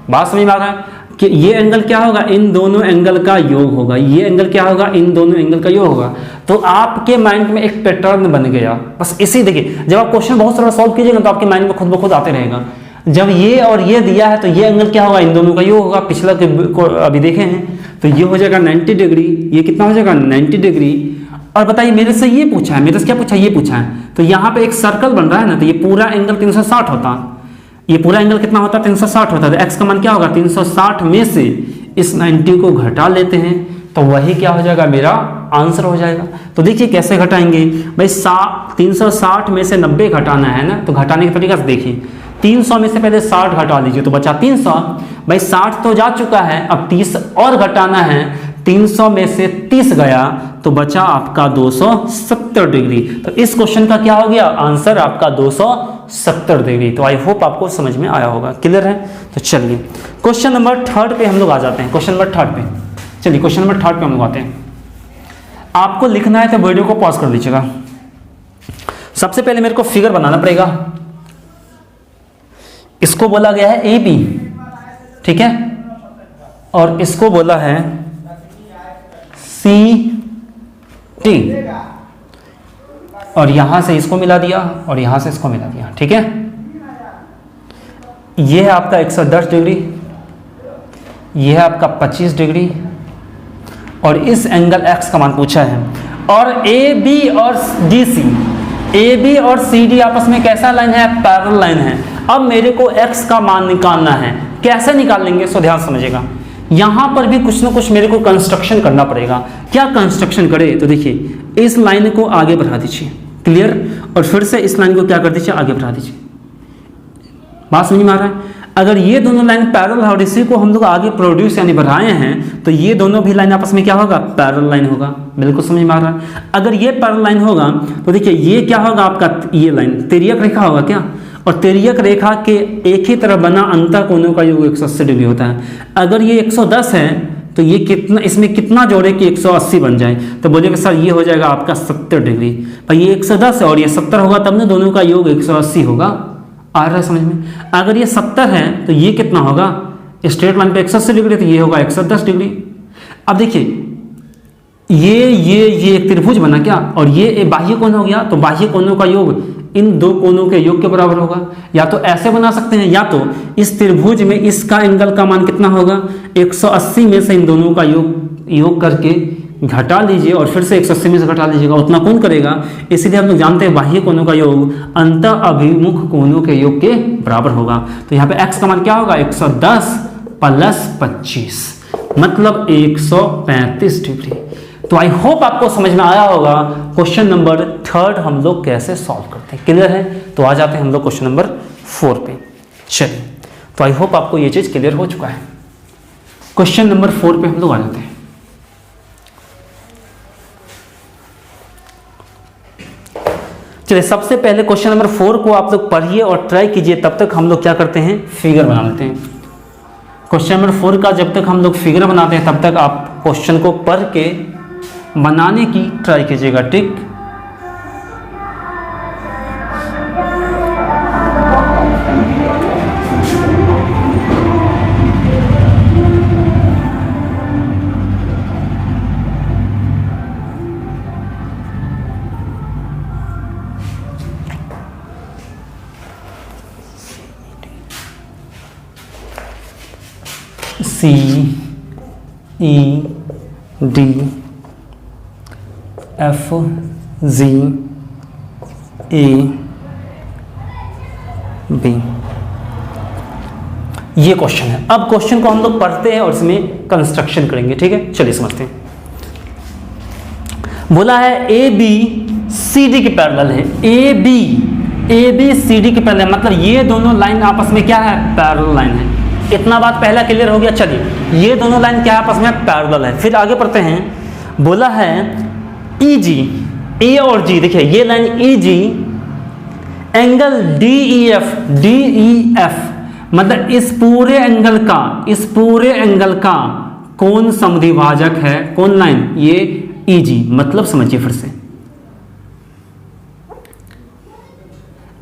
बात समझ में आ रहा है कि ये एंगल क्या होगा, इन दोनों एंगल का योग होगा। ये एंगल क्या होगा, इन दोनों एंगल का योग होगा। तो आपके माइंड में एक पैटर्न बन गया। बस इसी देखिए, जब आप क्वेश्चन बहुत सारा सॉल्व कीजिएगा तो आपके माइंड में खुद ब खुद आते रहेगा। जब ये और ये दिया है तो ये एंगल क्या होगा, इन दोनों का योग होगा। पिछला को अभी देखे हैं तो ये हो जाएगा 90 डिग्री, ये कितना हो जाएगा 90 डिग्री। और बताइए मेरे से ये पूछा है, मेरे से क्या पूछा है, ये पूछा है। तो यहाँ पे एक सर्कल बन रहा है ना, तो ये पूरा एंगल 360 होता। ये पूरा एंगल कितना होता है, 360 होता है। तो एक्स का मान क्या होगा, 360 में से इस 90 को घटा लेते हैं तो वही क्या हो जाएगा, मेरा आंसर हो जाएगा। तो देखिए कैसे घटाएंगे भाई, 360 में से 90 घटाना है ना, तो घटाने का तरीका से देखिए। 300 में से पहले 60 घटा लीजिए तो बचा 300। भाई 60 तो जा चुका है, अब 30 और घटाना है। 300 में से 30 गया तो बचा आपका 270 डिग्री। तो इस क्वेश्चन का क्या हो गया, आंसर आपका 270 डिग्री। तो आई होप आपको समझ में आया होगा। क्लियर है। तो चलिए क्वेश्चन नंबर 3 पे हम लोग आ जाते हैं। क्वेश्चन नंबर 3 पे चलिए क्वेश्चन नंबर 3 पे हम लोग आते हैं। आपको लिखना है तो वीडियो को पॉज कर लीजिएगा। सबसे पहले मेरे को फिगर बनाना पड़ेगा। इसको बोला गया है ए बी, ठीक है, और इसको बोला है सी टी, और यहां से इसको मिला दिया और यहां से इसको मिला दिया, ठीक है। यह है आपका 110 डिग्री, यह है आपका 25 डिग्री, और इस एंगल x का मान पूछा है। और ए बी और डी सी, ए बी और सी डी आपस में कैसा लाइन है? पैरेलल लाइन है। अब मेरे को x का मान निकालना है, कैसे निकाल लेंगे? सो ध्यान समझिएगा, यहां पर भी कुछ ना कुछ मेरे को कंस्ट्रक्शन करना पड़ेगा। क्या कंस्ट्रक्शन करे? तो देखिए इस लाइन को आगे बढ़ा दीजिए, क्लियर, और फिर से इस लाइन को क्या कर दीजिए? आगे बढ़ा दीजिए। बात समझ में आ रहा है? अगर ये दोनों लाइन पैरेलल है और इसी को हम लोग आगे प्रोड्यूस यानी बढ़ाए हैं, तो ये दोनों भी लाइन आपस में क्या होगा? पैरेलल लाइन होगा। बिल्कुल समझ में आ रहा है? अगर ये पैरेलल लाइन होगा तो देखिए ये क्या होगा आपका? ये लाइन तिर्यक रेखा होगा क्या? और तिर्यक रेखा के एक ही तरफ बना अंतर कोणों का योग 180 डिग्री होता है। अगर ये 110 है तो ये कितना, इसमें कितना जोड़े कि 180 बन जाए? तो बोलिएगा सर ये हो जाएगा आपका 70 डिग्री। भाई ये 110 है और ये 70 होगा, तब ना दोनों का योग 180 होगा। आ रहा है समझ में? अगर ये 70 है तो ये कितना होगा? स्ट्रेट लाइन पे 180 डिग्री, तो ये होगा 110 डिग्री। अब देखिए ये एक त्रिभुज बना क्या, और ये बाह्य कोण हो गया, तो बाह्य कोणों का योग इन दो कोणों के योग के बराबर होगा। या तो ऐसे बना सकते हैं, या तो इस त्रिभुज में इसका एंगल का मान कितना होगा? 180 में से इन दोनों का योग करके घटा लीजिए और फिर से 180 में से घटा लीजिएगा, उतना कौन करेगा? इसीलिए हम लोग जानते हैं बाह्य कोणों का योग अंत अभिमुख कोणों के योग के बराबर होगा। तो यहाँ पे x का मान क्या होगा? 110 प्लस 25 मतलब 135 डिग्री। तो आई होप आपको समझ में आया होगा क्वेश्चन नंबर 3 हम लोग कैसे सॉल्व करते हैं। क्लियर है? तो आ जाते हैं हम लोग क्वेश्चन नंबर 4 पे। चलिए, तो आई होप आपको ये चीज क्लियर हो चुका है। क्वेश्चन नंबर 4 पे हम लोग आ जाते हैं। चलिए, सबसे पहले क्वेश्चन नंबर 4 को आप लोग पढ़िए और ट्राई कीजिए। तब तक हम लोग क्या करते हैं? फिगर बना लेते हैं। क्वेश्चन नंबर 4 का जब तक हम लोग फिगर बनाते हैं तब तक आप क्वेश्चन को पढ़ के बनाने की ट्राई कीजिएगा, ठीक? C E D F G A B, ये क्वेश्चन है। अब क्वेश्चन को हम लोग पढ़ते हैं और इसमें कंस्ट्रक्शन करेंगे, ठीक है? चलिए समझते हैं। बोला है ए बी सी डी के पैरेलल है। ए बी सी डी के पैरेलल मतलब ये दोनों लाइन आपस में क्या है? पैरेलल लाइन है। इतना बात पहला क्लियर हो गया। चलिए, ये दोनों लाइन क्या आपस में? पैरेलल है। फिर आगे पढ़ते हैं। बोला है ई जी, ए और जी, देखिए ये लाइन ई जी एंगल डी ई एफ मतलब इस पूरे एंगल का कौन समद्विभाजक है? कौन लाइन? ये ई जी। मतलब समझिए फिर से,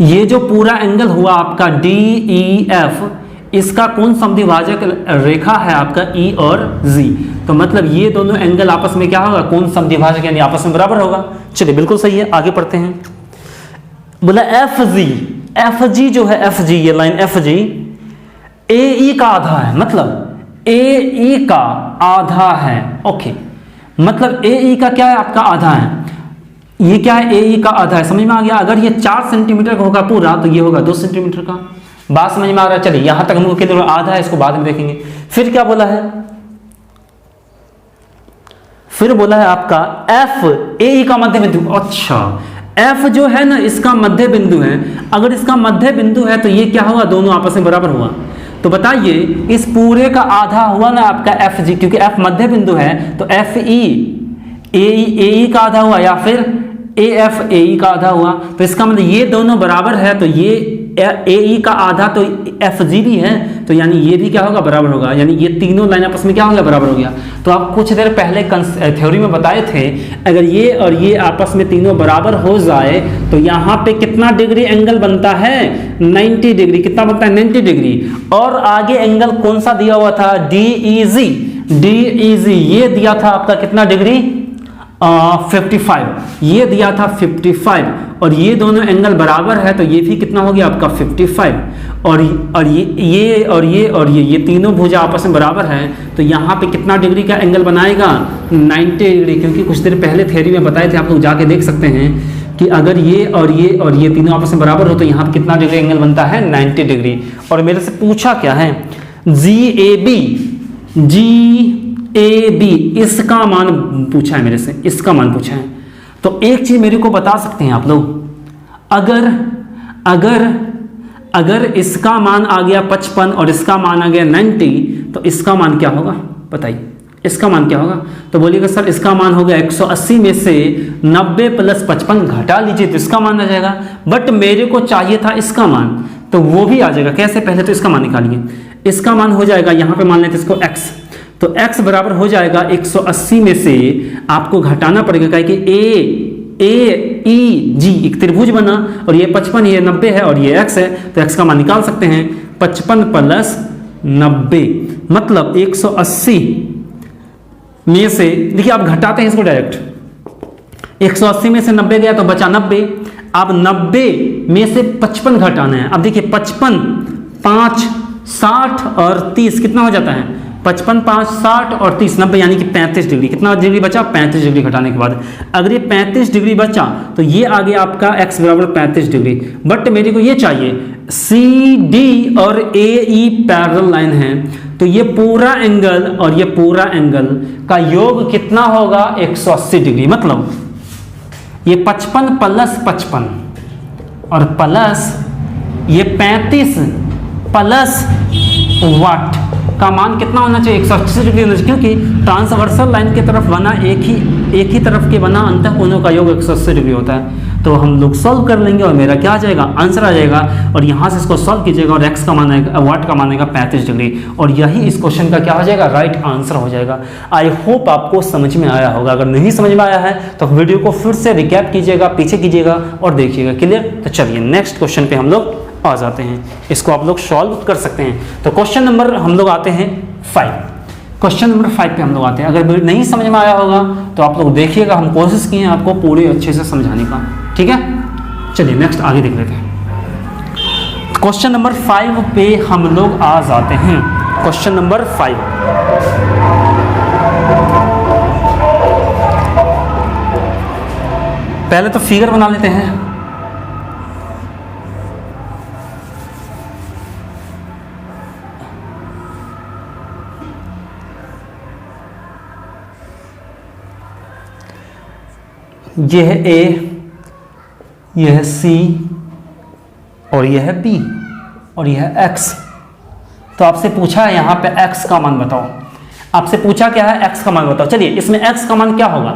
ये जो पूरा एंगल हुआ आपका डी ई एफ, इसका कौन समद्विभाजक रेखा है? आपका ई और जी। तो मतलब ये दोनों एंगल आपस में क्या होगा? कौन समद्विभाजक यानी आपस में बराबर होगा। चलिए, बिल्कुल सही है। आगे पढ़ते हैं। बोला एफ जी जो है, एफ जी ये लाइन एफ जी ए ई का आधा है। मतलब ए ई का आधा है। ओके, मतलब ए ई का क्या है? आपका आधा है। ये क्या है? ए ई का आधा है। समझ में आ गया? अगर ये 4 सेंटीमीटर का होगा पूरा तो ये होगा 2 सेंटीमीटर का। बात समझ में आ रहा है? चलिए, यहां तक हम लोग के लिए आधा है, इसको बाद में देखेंगे। फिर क्या बोला है? फिर बोला है आपका एफ ए ई का मध्य बिंदु। अच्छा, एफ जो है ना इसका मध्य बिंदु है। अगर इसका मध्य बिंदु है तो ये क्या हुआ? दोनों आपस में बराबर हुआ। तो बताइए इस पूरे का आधा हुआ ना आपका एफ जी, क्योंकि एफ मध्य बिंदु है तो एफ ई ए ई का आधा हुआ या फिर ए एफ ए ई का आधा हुआ। तो इसका मतलब ये दोनों बराबर है, तो ये ए ई का आधा तो एफ जी भी है, तो यानी ये भी क्या होगा, बराबर होगा, यानी ये तीनों लाइन आपस में क्या हो गया, बराबर हो गया। तो आप कुछ देर पहले थ्योरी में बताए थे, अगर ये और ये आपस में तीनों बराबर हो जाए तो यहाँ पे कितना डिग्री एंगल बनता है, 90 डिग्री। कितना बनता है, 90 डिग्री। और आगे एंगल कौन सा दिया हुआ था, डी ई जी, ये दिया था आपका कितना डिग्री, 55, ये दिया था 55, और ये दोनों एंगल बराबर है तो ये भी कितना हो गया आपका 55, और ये तीनों भुजा आपस में बराबर है, तो यहाँ पे कितना डिग्री का एंगल बनाएगा, 90 डिग्री। क्योंकि कुछ देर पहले थ्योरी में बताए थे, आप लोग जाके देख सकते हैं कि अगर ये और ये तीनों आपस में बराबर हो तो यहाँ पे कितना डिग्री एंगल बनता है, 90 डिग्री। और मेरे से पूछा क्या है, GAB, इसका मान पूछा है मेरे से, इसका मान पूछा है। तो एक चीज मेरे को बता सकते हैं आप लोग, अगर इसका मान आ गया 55 और इसका मान आ गया 90, तो इसका मान क्या होगा, बताइए इसका मान क्या होगा। तो बोलिएगा सर इसका मान हो गया 180 में से 90 प्लस 55 घटा लीजिए तो इसका मान आ जाएगा। बट मेरे को चाहिए था इसका मान, तो वो भी आ जाएगा। कैसे, पहले तो इसका मान निकालिए। इसका मान हो जाएगा, यहाँ पे मान लेते इसको x, तो x बराबर हो जाएगा 180 में से आपको घटाना पड़ेगा, कि AEG एक त्रिभुज बना, और ये 55, ये 90 है, और ये x है, तो x का मान निकाल सकते हैं। 55 प्लस 90 मतलब 180 में से, देखिए आप घटाते हैं इसको डायरेक्ट, 180 में से 90 गया तो बचा 90। अब 90 में से 55 घटाना है। अब देखिए 55, 5, 60 और 30 कितना हो जाता है, 55, 5, 60 और 30, 90, यानी कि 35 डिग्री। कितना डिग्री बचा, 35 डिग्री घटाने के बाद। अगर ये 35 डिग्री बचा तो ये आ गया आपका x बराबर 35 डिग्री। बट मेरे को ये चाहिए, CD और AE पैरेलल लाइन है, तो ये पूरा एंगल और ये पूरा एंगल का योग कितना होगा, 180 डिग्री। मतलब ये 55 प्लस 55 और प्लस ये 35 प्लस वाट का मान कितना होना चाहिए, 180 डिग्री होना चाहिए। क्योंकि ट्रांसवर्सल लाइन की तरफ बना एक ही तरफ के बना अंतःकोणों का योग 180 डिग्री होता है। तो हम लोग सॉल्व कर लेंगे और मेरा क्या आ जाएगा, आंसर आ जाएगा। और यहाँ से इसको सॉल्व कीजिएगा और x का मान आएगा, वाट का मान आएगा 35 डिग्री, और यही इस क्वेश्चन का क्या हो जाएगा, राइट आंसर हो जाएगा। आई होप आपको समझ में आया होगा। अगर नहीं समझ में आया है तो वीडियो को फिर से रिकैप कीजिएगा, पीछे कीजिएगा और देखिएगा। क्लियर? तो चलिए नेक्स्ट क्वेश्चन पे हम लोग आ जाते हैं। इसको आप लोग सॉल्व कर सकते हैं। तो क्वेश्चन नंबर हम लोग आते हैं 5। क्वेश्चन नंबर 5 पे हम लोग आते हैं। अगर नहीं समझ में आया होगा तो आप लोग देखिएगा, हम कोशिश किए हैं आपको पूरे अच्छे से समझाने का। ठीक है, चलिए नेक्स्ट आगे देख लेते हैं। क्वेश्चन नंबर 5 पे हम लोग आ जाते हैं। क्वेश्चन नंबर 5, पहले तो फिगर बना लेते हैं। यह है A, यह है C और यह है B और यह है X। तो आपसे पूछा है यहाँ पे X का मान बताओ। आपसे पूछा क्या है, X का मान बताओ। चलिए इसमें X का मान क्या होगा,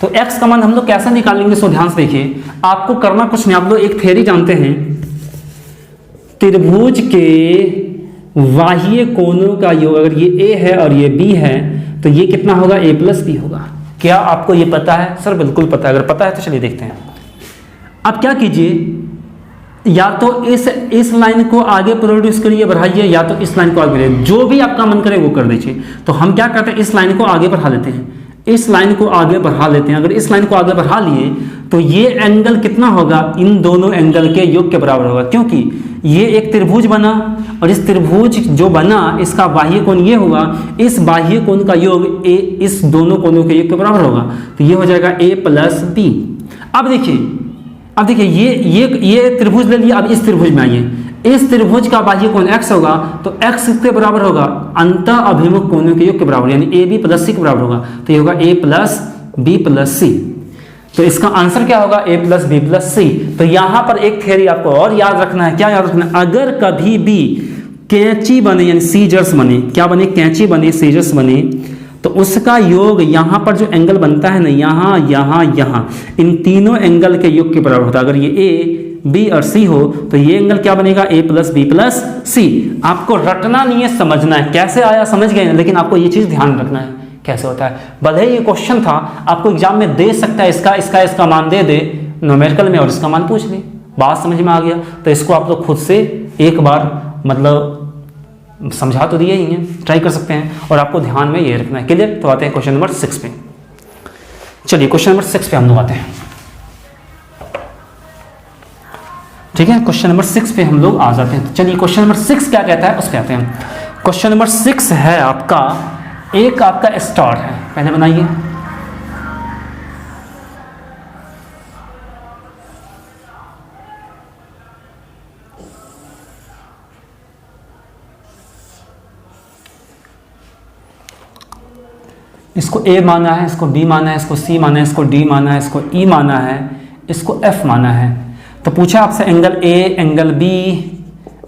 तो X का मान हम लोग कैसे निकालेंगे, सो ध्यान से देखिए। आपको करना कुछ नहीं, आप लोग एक थ्योरी जानते हैं, त्रिभुज के बाह्य कोणों का योग, अगर ये A है और ये B है तो ये कितना होगा, A प्लस B होगा। क्या आपको ये पता है? सर बिल्कुल पता है। अगर पता है तो चलिए देखते हैं। अब क्या कीजिए, या तो इस लाइन को आगे प्रोड्यूस करिए, बढ़ाइए, या तो इस लाइन को आगे बढ़ाइए, जो भी आपका मन करे वो कर दीजिए। तो हम क्या करते हैं, इस लाइन को आगे बढ़ा लेते हैं, इस लाइन को आगे बढ़ा लेते हैं। अगर इस लाइन को आगे बढ़ा लिए तो ये एंगल कितना होगा, इन दोनों एंगल के योग के बराबर होगा। क्योंकि ये एक त्रिभुज बना और इस त्रिभुज जो बना इसका बाह्य कोण ये होगा, इस बाह्य कोण का योग ए इस दोनों कोणों के योग के बराबर होगा। तो ये हो जाएगा A प्लस B। अब देखिए ये त्रिभुज ले लिया। अब इस त्रिभुज में आइए, इस त्रिभुज का बाह्य कोण x होगा तो x किसके बराबर होगा, अंतः अभिमुख कोणों के योग के बराबर, यानी AB प्लस C के बराबर होगा। तो ये होगा A plus B plus C। तो इसका आंसर क्या होगा, A plus B plus C। तो यहाँ पर एक थ्योरी आपको और याद रखना है। क्या याद रखना है, अगर कभी भी कैंची बने यानी सीजर्स बने, क्या बने, कैंची बने, सीजर्स बने, तो उसका योग यहाँ पर जो एंगल बनता है ना, यहाँ यहाँ यहाँ, इन तीनों एंगल के योग के बराबर होता है। अगर ये बी और सी हो तो ये एंगल क्या बनेगा, ए प्लस बी प्लस सी। आपको रटना नहीं है, समझना है। कैसे आया समझ गए, लेकिन आपको ये चीज़ ध्यान रखना है कैसे होता है। भले ही ये क्वेश्चन था, आपको एग्जाम में दे सकता है, इसका मान दे दे न्यूमेरिकल में और इसका मान पूछ ले, बात समझ में आ गया। तो इसको आप लोग खुद से एक बार मतलब समझा तो दिए ही हैं, ट्राई कर सकते हैं और आपको ध्यान में ये रखना है। क्लियर? तो आते हैं क्वेश्चन नंबर 6 पे। चलिए क्वेश्चन नंबर 6 पे हम लोग आते हैं। ठीक है, क्वेश्चन नंबर 6 पे हम लोग आ जाते हैं। चलिए क्वेश्चन नंबर 6 क्या कहता है उस पे आते हैं। क्वेश्चन नंबर 6 है आपका, एक आपका स्टार है, पहले बनाइए। इसको ए माना है, इसको बी माना है, इसको सी माना है, इसको डी माना है, इसको ई माना है, इसको एफ माना है। तो पूछा आपसे angle A, angle B,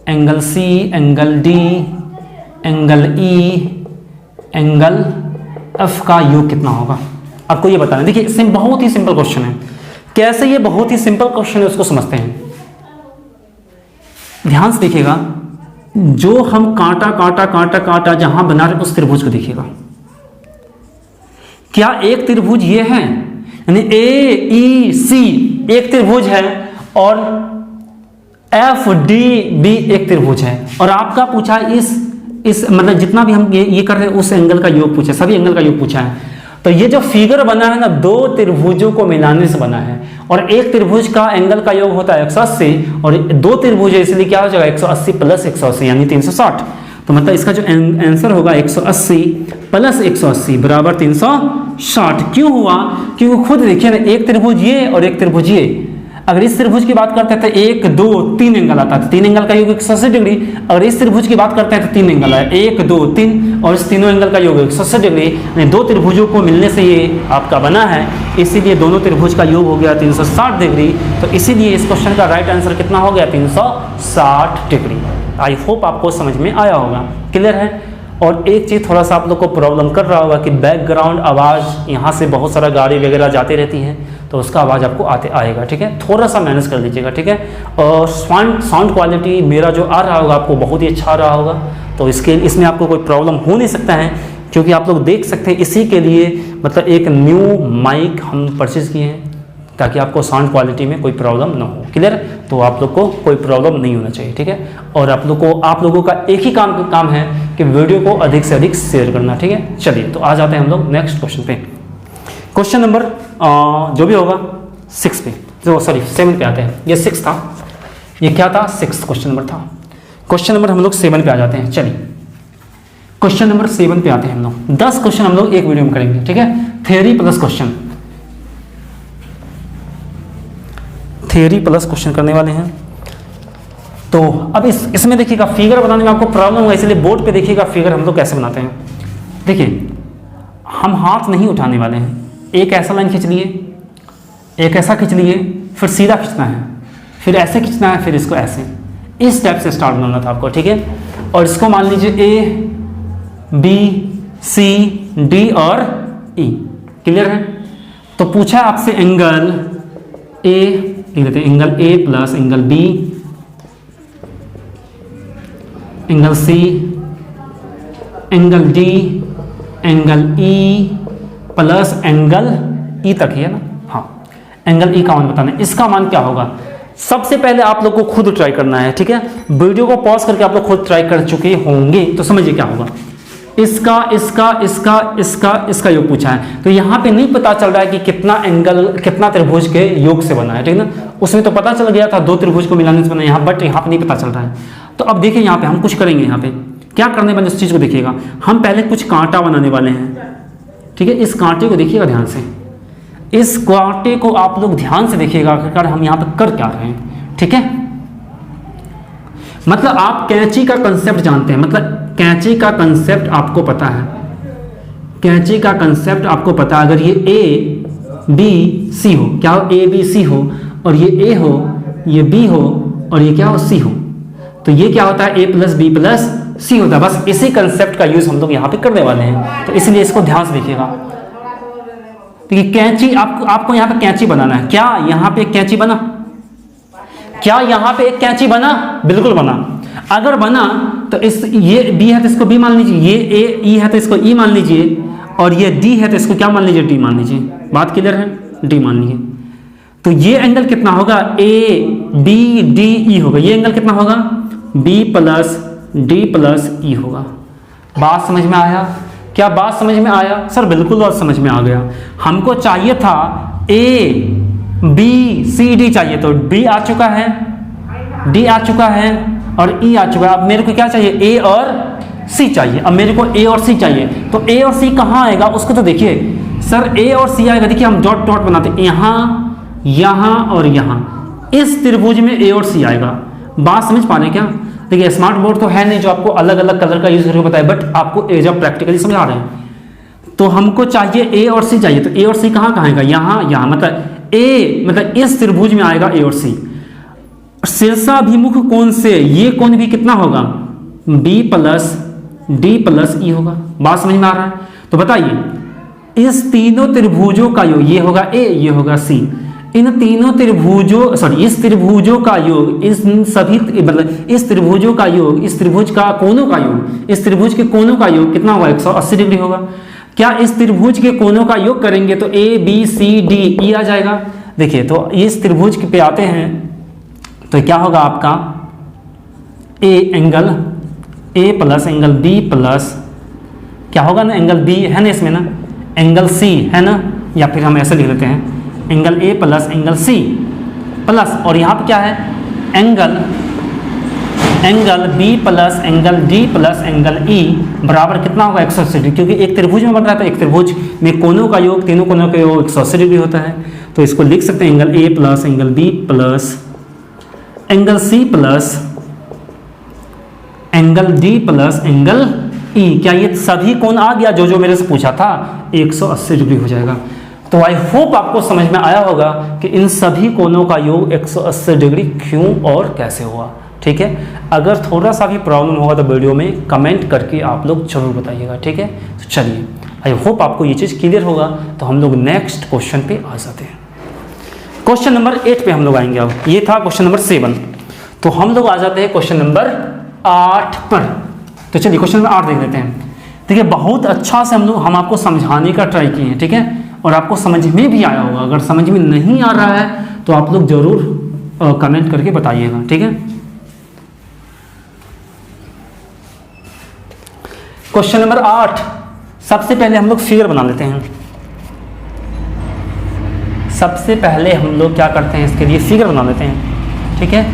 angle C, angle D, angle E, angle F का योग कितना होगा, आपको ये बताना है। देखिए बहुत ही सिंपल क्वेश्चन है। कैसे ये बहुत ही सिंपल क्वेश्चन है उसको समझते हैं, ध्यान से देखिएगा। जो हम कांटा कांटा कांटा कांटा जहां बना रहे उस त्रिभुज को देखिएगा। क्या एक त्रिभुज ये है, यानी ए ई सी एक त्रिभुज है और एफ डी बी एक त्रिभुज है, और आपका पूछा इस मतलब जितना भी हम ये कर रहे हैं उस एंगल का योग पूछा, सभी एंगल का योग पूछा है। तो ये जो फिगर बना है ना, दो त्रिभुजों को मिलाने से बना है, और एक त्रिभुज का एंगल का योग होता है 180 और दो त्रिभुज है, इसलिए क्या हो जाएगा 180 प्लस 180 यानी 360। तो मतलब इसका जो आंसर होगा 180 प्लस 180 बराबर 360। क्यों हुआ? क्योंकि खुद देखिए ना, एक त्रिभुज ये और एक त्रिभुज ये। अगर इस त्रिभुज की बात करते हैं तो 1 2 3 एंगल आता है, 3 एंगल का योग 180 डिग्री। अगर इस त्रिभुज की बात करते हैं तो 3 एंगल है, 1 2 3, और इस तीनों एंगल का योग 180 डिग्री। यानी दो त्रिभुजों को मिलने से ये आपका बना है, इसीलिए दोनों त्रिभुज का योग हो गया 360 डिग्री। तो इसीलिए इस क्वेश्चन का राइट आंसर कितना हो गया, 360 डिग्री। आई होप आपको समझ में आया होगा। क्लियर है? और एक चीज़ थोड़ा सा आप लोग को प्रॉब्लम कर रहा होगा कि बैकग्राउंड आवाज़, यहाँ से बहुत सारा गाड़ी वगैरह जाती रहती है, तो उसका आवाज़ आपको आएगा। ठीक है, थोड़ा सा मैनेज कर लीजिएगा। ठीक है, और साउंड क्वालिटी मेरा जो आ रहा होगा आपको बहुत ही अच्छा आ रहा होगा, तो इसमें आपको कोई प्रॉब्लम हो नहीं सकता है, क्योंकि आप लोग देख सकते हैं इसी के लिए मतलब एक न्यू माइक हम परचेज़ किए हैं ताकि आपको साउंड क्वालिटी में कोई प्रॉब्लम ना हो। क्लियर? तो आप लोग को कोई प्रॉब्लम नहीं होना चाहिए। ठीक है, और आप लोगों का एक ही काम है कि वीडियो को अधिक से अधिक शेयर करना। ठीक है, चलिए तो आ जाते हैं हम लोग नेक्स्ट क्वेश्चन पे। क्वेश्चन नंबर जो भी होगा 6 पे, जो सॉरी 7 पे आते हैं। ये 6 था, ये क्या था, 6 क्वेश्चन नंबर था। क्वेश्चन नंबर हम लोग 7 पे आ जाते हैं। चलिए क्वेश्चन नंबर 7 पे आते हैं हम लोग। 10 क्वेश्चन हम लोग एक वीडियो में करेंगे। ठीक है, theory plus question, theory plus question करने वाले हैं। तो अब इसमें देखिएगा, फिगर बनाने में आपको प्रॉब्लम होगा, इसलिए बोर्ड पे देखिएगा फिगर हम लोग कैसे बनाते हैं। देखिए हम हाथ नहीं उठाने वाले हैं, एक ऐसा लाइन खींच लिए, एक ऐसा खींच लिए, फिर सीधा खींचना है, फिर ऐसे खींचना है, फिर इसको ऐसे, इस टाइप से स्टार्ट बनाना था आपको। ठीक है, और इसको मान लीजिए ए बी सी डी और ई। क्लियर है? तो पूछा आपसे एंगल ए, लिख लेते हैं angle A plus angle B, angle C, angle D, angle E plus angle E तक है ना। हाँ, एंगल ई का मान बताना है। इसका मान क्या होगा, सबसे पहले आप लोग को खुद ट्राई करना है। ठीक है, वीडियो को पॉज करके आप लोग खुद ट्राई कर चुके होंगे, तो समझिए क्या होगा। इसका इसका इसका इसका इसका योग पूछा है, तो यहाँ पे नहीं पता चल रहा है कि कितना एंगल कितना त्रिभुज के योग से बना है। ठीक है ना, उसमें तो पता चल गया था दो त्रिभुज को मिलाने से बना, यहाँ बट यहाँ पे नहीं पता चल रहा है। तो अब देखिए यहाँ पे हम कुछ करेंगे। यहाँ पे क्या करने वाले, इस चीज़ को देखिएगा। हम पहले कुछ कांटा बनाने वाले हैं। ठीक है, इस कांटे को देखिएगा ध्यान से, इस कांटे को आप लोग ध्यान से देखिएगा आखिरकार हम यहाँ पे कर क्या रहे हैं। ठीक है, मतलब आप कैंची का कंसेप्ट जानते हैं, मतलब कैंची का कंसेप्ट आपको पता है, कैंची का कंसेप्ट आपको पता है। अगर ये ए बी सी हो, क्या हो, ए बी सी हो, और ये ए हो, ये बी हो, और ये क्या हो, सी हो, तो ये क्या होता है, ए प्लस बी प्लस सी होता है। बस इसी कंसेप्ट का यूज हम लोग यहाँ पे करने वाले हैं, तो इसलिए इसको ध्यान से देखिएगा। देखिए कैंची आपको यहाँ पे कैंची बनाना है। क्या यहाँ पे कैंची बना, क्या यहाँ पे एक कैंची बना? बिल्कुल बना। अगर बना तो इस ये बी है तो इसको बी मान लीजिए, ये ए ई है तो इसको ई मान लीजिए, और ये डी है तो इसको क्या मान लीजिए? डी मान लीजिए। बात क्लियर है? डी मान लीजिए। तो ये एंगल कितना होगा? ए बी डी ई होगा। ये एंगल कितना होगा? बी प्लस डी प्लस ई होगा। बात समझ में आया? क्या बात समझ में आया? सर बिल्कुल बात समझ में आ गया। हमको चाहिए था ए बी सी डी चाहिए, तो डी आ चुका है, डी आ चुका है और ई आ चुका है। अब मेरे को क्या चाहिए? ए और सी चाहिए। अब मेरे को ए और सी चाहिए, तो ए और सी कहाँ आएगा उसको तो देखिए। सर ए और सी आएगा, देखिए हम डॉट डॉट बनाते हैं, यहाँ यहाँ और यहाँ, इस त्रिभुज में ए और सी आएगा। बात समझ पा रहे हैं क्या? देखिए स्मार्ट बोर्ड तो है नहीं जो आपको अलग अलग कलर का यूज करके बताए, बट आपको एज ऑफ प्रैक्टिकली समझा रहे हैं। तो हमको चाहिए ए और सी चाहिए, तो ए और सी कहाँ कहाँ आएगा? यहाँ यहाँ, मतलब ए मतलब इस त्रिभुज में आएगा ए और सी। शीर्षाभिमुख कोण से ये कोण भी कितना होगा? बी प्लस डी प्लस ई होगा। बात समझ में आ रहा है? तो बताइए इस तीनों त्रिभुजों का योग, ये होगा ए, ये होगा सी, इन तीनों त्रिभुजों सॉरी इस त्रिभुजों का योग, इस सभी मतलब इस त्रिभुजों का योग, इस त्रिभुज का कोणों का योग, इस त्रिभुज के कोणों का योग कितना होगा? 180 डिग्री होगा। क्या इस त्रिभुज के कोणों का योग करेंगे तो A B C D E आ जाएगा? देखिए तो इस त्रिभुज पे आते हैं तो क्या होगा आपका? A angle A plus angle B plus क्या होगा ना, एंगल बी है ना इसमें ना, एंगल सी है ना, या फिर हम ऐसे लिख लेते हैं angle A plus angle C plus, और यहाँ पे क्या है? Angle B plus angle D plus angle E बराबर कितना होगा? 180 डिग्री, क्योंकि एक त्रिभुज में बन रहा था, एक त्रिभुज में कोनों का योग, तीनों कोनों का योग 180 डिग्री होता है। तो इसको लिख सकते हैं angle A plus angle B plus angle C plus angle D plus angle E. क्या ये सभी कोण आ गया जो जो मेरे से पूछा था? 180 डिग्री हो जाएगा। तो आई होप आपको समझ में आया होगा कि इन सभी कोणों का योग 180 डिग्री क्यों और कैसे हुआ। ठीक है, अगर थोड़ा सा भी प्रॉब्लम होगा तो वीडियो में कमेंट करके आप लोग जरूर बताइएगा। ठीक है, तो चलिए आई होप आपको ये चीज़ क्लियर होगा। तो हम लोग नेक्स्ट क्वेश्चन पे आ जाते हैं। क्वेश्चन नंबर 8 पे हम लोग आएंगे। अब ये था क्वेश्चन नंबर 7, तो हम लोग आ जाते हैं क्वेश्चन नंबर 8 पर। तो चलिए क्वेश्चन नंबर 8 देख लेते हैं। देखिए बहुत अच्छा से हम आपको समझाने का ट्राई किए हैं। ठीक है, और आपको समझ में भी आया होगा। अगर समझ में नहीं आ रहा है तो आप लोग जरूर कमेंट करके बताइएगा। ठीक है, क्वेश्चन नंबर 8, सबसे पहले हम लोग फिगर बना लेते हैं। सबसे पहले हम लोग क्या करते हैं, इसके लिए फिगर बना लेते हैं। ठीक है,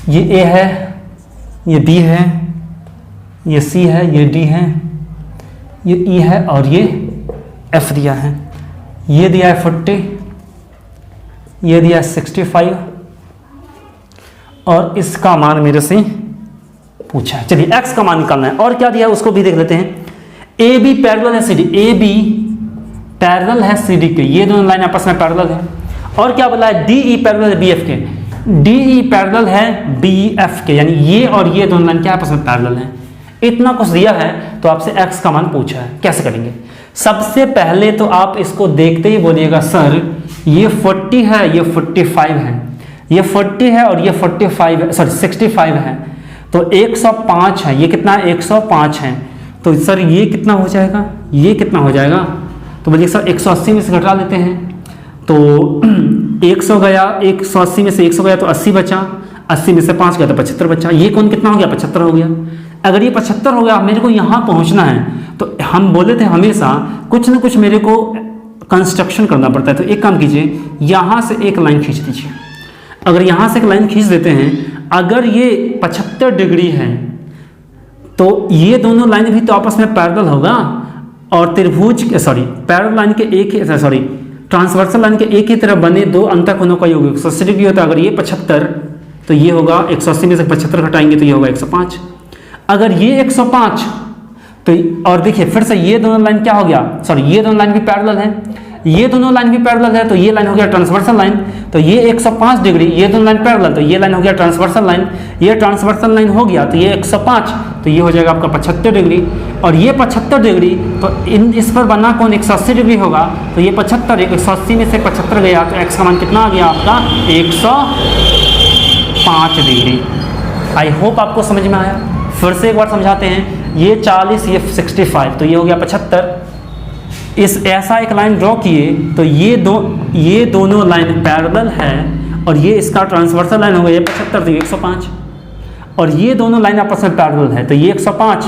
ये ए है, ये बी है, ये सी है, ये डी है, ये ई है और ये एफ दिया है। ये दिया है 40, ये दिया है 65 और इसका मान मेरे से पूछा है। चलिए एक्स का मान निकालना है। और क्या दिया है उसको भी देख लेते हैं। ए बी पैरेलल है C D, A B parallel है सी डी के, ये दोनों लाइन आपस में पैरेलल है। और क्या बोला है? डी ई पैरेलल है बी एफ के, डी ई पैरेलल है बी एफ के, यानी ये और ये दोनों लाइन क्या आपस में पैरेलल है। इतना कुछ दिया है तो आपसे एक्स का मान पूछा है, कैसे करेंगे? सबसे पहले तो आप इसको देखते ही बोलिएगा सर ये 40 है, ये 45 है, ये 40 है और ये 45 है, सॉरी 65 है, तो 105 है। ये कितना है? 105 है। तो सर ये कितना हो जाएगा? ये कितना हो जाएगा? तो बोलिए सर 180 में से घटा लेते हैं, तो 100 गया, 180 में से 100 गया तो 80 बचा, 80 में से 5 गया तो 75 बचा। ये कौन कितना हो गया? 75 हो गया। अगर ये 75 हो गया, मेरे को यहाँ पहुँचना है, तो हम बोले थे हमेशा कुछ ना कुछ मेरे को कंस्ट्रक्शन करना पड़ता है। तो एक काम कीजिए, यहाँ से एक लाइन खींच दीजिए। अगर यहाँ से एक लाइन खींच देते हैं, अगर ये 75 डिग्री है तो ये दोनों लाइन भी तो आपस में पैरेलल होगा, और त्रिभुज सॉरी पैरेलल लाइन के एक ही सॉरी ट्रांसवर्सल लाइन के एक ही तरफ बने दो अंतःकोणों का योग 180 डिग्री होता है। अगर ये 75 तो ये होगा 180 में से 75 घटाएंगे तो ये होगा 105। अगर ये 105 तो और देखिए फिर से ये दोनों लाइन क्या हो गया, सॉरी ये दोनों लाइन भी पैरेलल है, ये दोनों लाइन भी पैरेलल है, तो ये लाइन हो गया ट्रांसवर्सल लाइन। तो ये 105 डिग्री, ये दोनों लाइन पैरेलल, तो ये लाइन हो गया ट्रांसवर्सल लाइन, ये ट्रांसवर्सल लाइन हो गया तो ये 105, तो ये हो जाएगा आपका 75 डिग्री, और ये 75 डिग्री तो इस पर बना कौन 180 डिग्री होगा, तो ये 75 180 में से 75 गया तो x का मान कितना आ गया आपका 105 डिग्री। आई होप आपको समझ में आया। फिर से एक बार समझाते हैं, ये 40 ये 65 तो ये हो गया 75। इस ऐसा एक लाइन ड्रॉ किए तो ये दोनों लाइन पैरेलल है और ये इसका ट्रांसवर्सल लाइन हो गया, ये 75 तो ये 105, और ये दोनों लाइन आपस में पैरेलल है तो ये 105,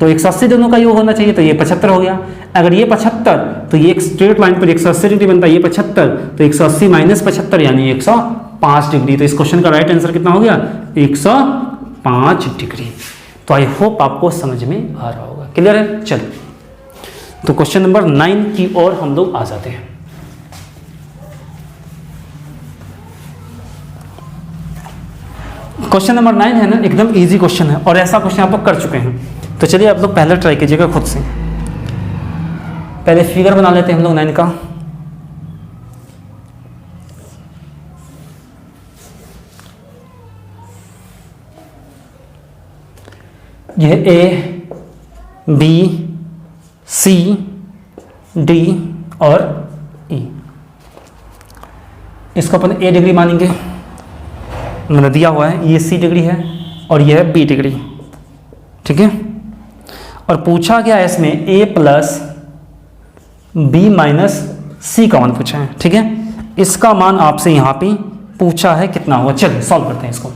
तो 180 दोनों का योग होना चाहिए तो ये 75 हो गया। अगर ये 75 तो ये एक स्ट्रेट लाइन पर 180 डिग्री बनता है, ये 75 तो 180 माइनस 75 यानी 105 डिग्री। तो इस क्वेश्चन का राइट आंसर कितना हो गया 105 डिग्री। तो आई होप आपको समझ में आ रहा होगा। क्लियर है? चलो तो क्वेश्चन नंबर 9 की ओर हम लोग आ जाते हैं। क्वेश्चन नंबर 9 है ना, एकदम इजी क्वेश्चन है और ऐसा क्वेश्चन आप लोग कर चुके हैं। तो चलिए आप लोग पहले ट्राई कीजिएगा खुद से। पहले फिगर बना लेते हैं हम लोग 9 का। यह ए बी सी डी और ई, इसको अपन ए डिग्री मानेंगे, मैंने दिया हुआ है ये सी डिग्री है और यह है बी डिग्री, ठीक है। और पूछा गया है इसमें ए प्लस बी माइनस सी का मान पूछा है, ठीक है। इसका मान आपसे यहाँ पे पूछा है कितना होगा, चलिए सॉल्व करते हैं इसको।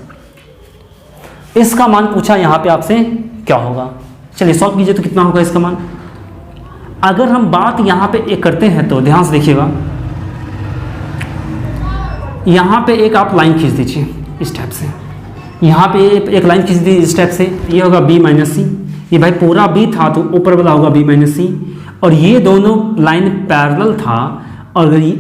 इसका मान पूछा यहाँ पे आपसे क्या होगा, चलिए सॉल्व कीजिए तो कितना होगा इसका मान। अगर हम बात यहाँ पे एक करते हैं तो ध्यान से देखिएगा, यहाँ पे एक आप लाइन खींच दीजिए इस टाइप से, यहाँ पे एक लाइन खींच दीजिए इस टाइप से, ये होगा बी माइनस सी, ये भाई पूरा बी था तो ऊपर वाला होगा बी माइनस सी, और ये दोनों लाइन पैरेलल था और ये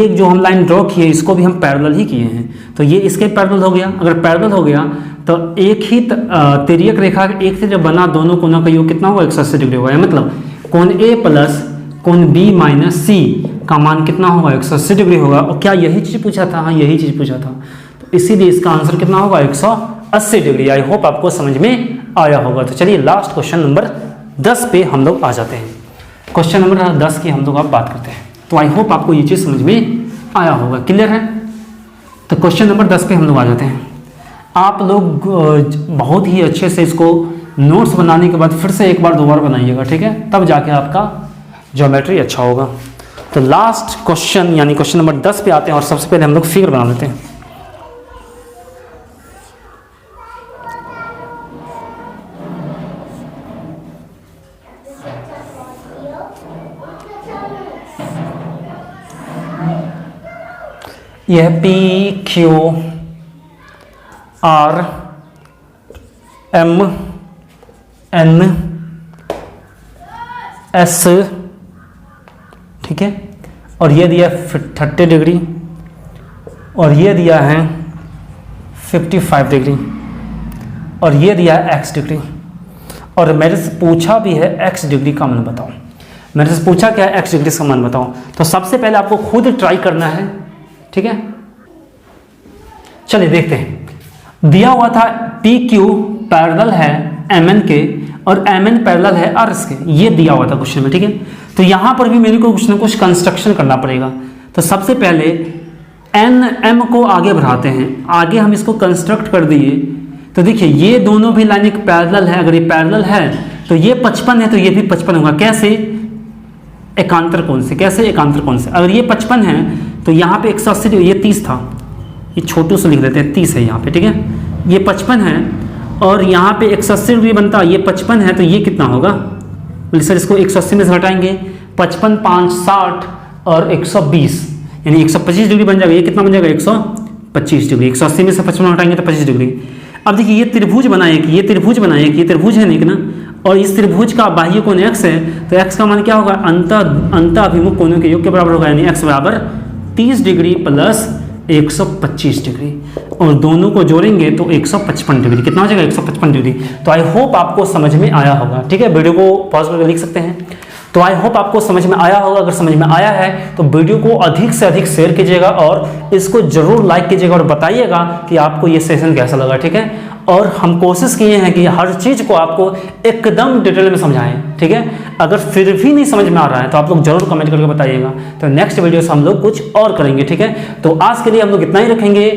जो हम लाइन ड्रॉ किए इसको भी हम पैरेलल ही किए हैं, तो ये इसके पैरेलल हो गया। अगर पैरेलल हो गया तो एक ही तिर्यक रेखा एक से जब बना दोनों कोनों का योग कितना होगा 180 डिग्री होगा, मतलब कोण ए प्लस कोण बी माइनस सी का मान कितना होगा 180 डिग्री होगा। और क्या यही चीज़ पूछा था? हाँ यही चीज़ पूछा था, तो इसीलिए इसका आंसर कितना होगा 180 डिग्री। आई होप आपको समझ में आया होगा। तो चलिए लास्ट क्वेश्चन नंबर 10 पे हम लोग आ जाते हैं। क्वेश्चन नंबर 10 की हम लोग अब बात करते हैं। तो आई होप आपको ये चीज़ समझ में आया होगा। क्लियर है? तो क्वेश्चन नंबर 10 पे हम लोग आ जाते हैं। आप लोग बहुत ही अच्छे से इसको नोट्स बनाने के बाद फिर से एक बार दोबारा बनाइएगा, ठीक है, तब जाके आपका ज्योमेट्री अच्छा होगा। तो लास्ट क्वेश्चन यानी क्वेश्चन नंबर 10 पे आते हैं और सबसे पहले हम लोग फिगर बना लेते हैं। यह P Q R M N S, ठीक है, और ये दिया 30 डिग्री और ये दिया है 55 डिग्री और ये दिया है x डिग्री, और मेरे से पूछा भी है x डिग्री का मान बताओ। मेरे से पूछा क्या है x डिग्री का मान बताओ। तो सबसे पहले आपको खुद ट्राई करना है, ठीक है। चलिए देखते हैं। दिया हुआ था पी क्यू पैरेलल है एम एन के और एम एन पैरेलल है आर एस के, ये दिया हुआ था क्वेश्चन में, ठीक है। तो यहाँ पर भी मेरे को कुछ ना कुछ कंस्ट्रक्शन करना पड़ेगा। तो सबसे पहले एन एम को आगे बढ़ाते हैं, आगे हम इसको कंस्ट्रक्ट कर दिए। तो देखिए ये दोनों भी लाइन एक पैरेलल है, अगर ये पैरेलल है तो ये 55 है तो ये भी 55 होगा। कैसे? एकांतर कोण से। कैसे? एकांतर कोण से। अगर ये 55 है तो यहाँ पे 180, ये 30 था, ये छोटू से लिख देते हैं, 30 है यहाँ पे, ठीक है। ये 55 है और यहाँ पे 180 डिग्री बनता, ये 55 है तो ये कितना होगा? बोले सर इसको 180 में से हटाएंगे, 55 5 60 और 120 यानी 125 डिग्री बन जाएगा। ये कितना बन जाएगा? 125 डिग्री। 180 में से 55 हटाएंगे तो 25 डिग्री। अब देखिए ये त्रिभुज बनाए कि ये त्रिभुज बनाए कि ये त्रिभुज है नहीं ना, और इस त्रिभुज का बाह्य कोण x है तो x का मान क्या होगा? अंत अभिमुख कोणों के योग के बराबर होगा, यानी x बराबर 30 डिग्री प्लस 125 डिग्री, और दोनों को जोड़ेंगे तो 155 डिग्री। कितना हो जाएगा? 155 डिग्री। तो आई होप आपको समझ में आया होगा, ठीक है। वीडियो को पॉज करके लिख सकते हैं। तो आई होप आपको समझ में आया होगा। अगर समझ में आया है तो वीडियो को अधिक से अधिक शेयर कीजिएगा और इसको जरूर लाइक कीजिएगा और बताइएगा कि आपको ये सेशन कैसा लगा, ठीक है। और हम कोशिश किए हैं कि हर चीज़ को आपको एकदम डिटेल में समझाएं, ठीक है। अगर फिर भी नहीं समझ में आ रहा है तो आप लोग जरूर कमेंट करके बताइएगा। तो नेक्स्ट वीडियो से हम लोग कुछ और करेंगे, ठीक है। तो आज के लिए हम लोग इतना ही रखेंगे।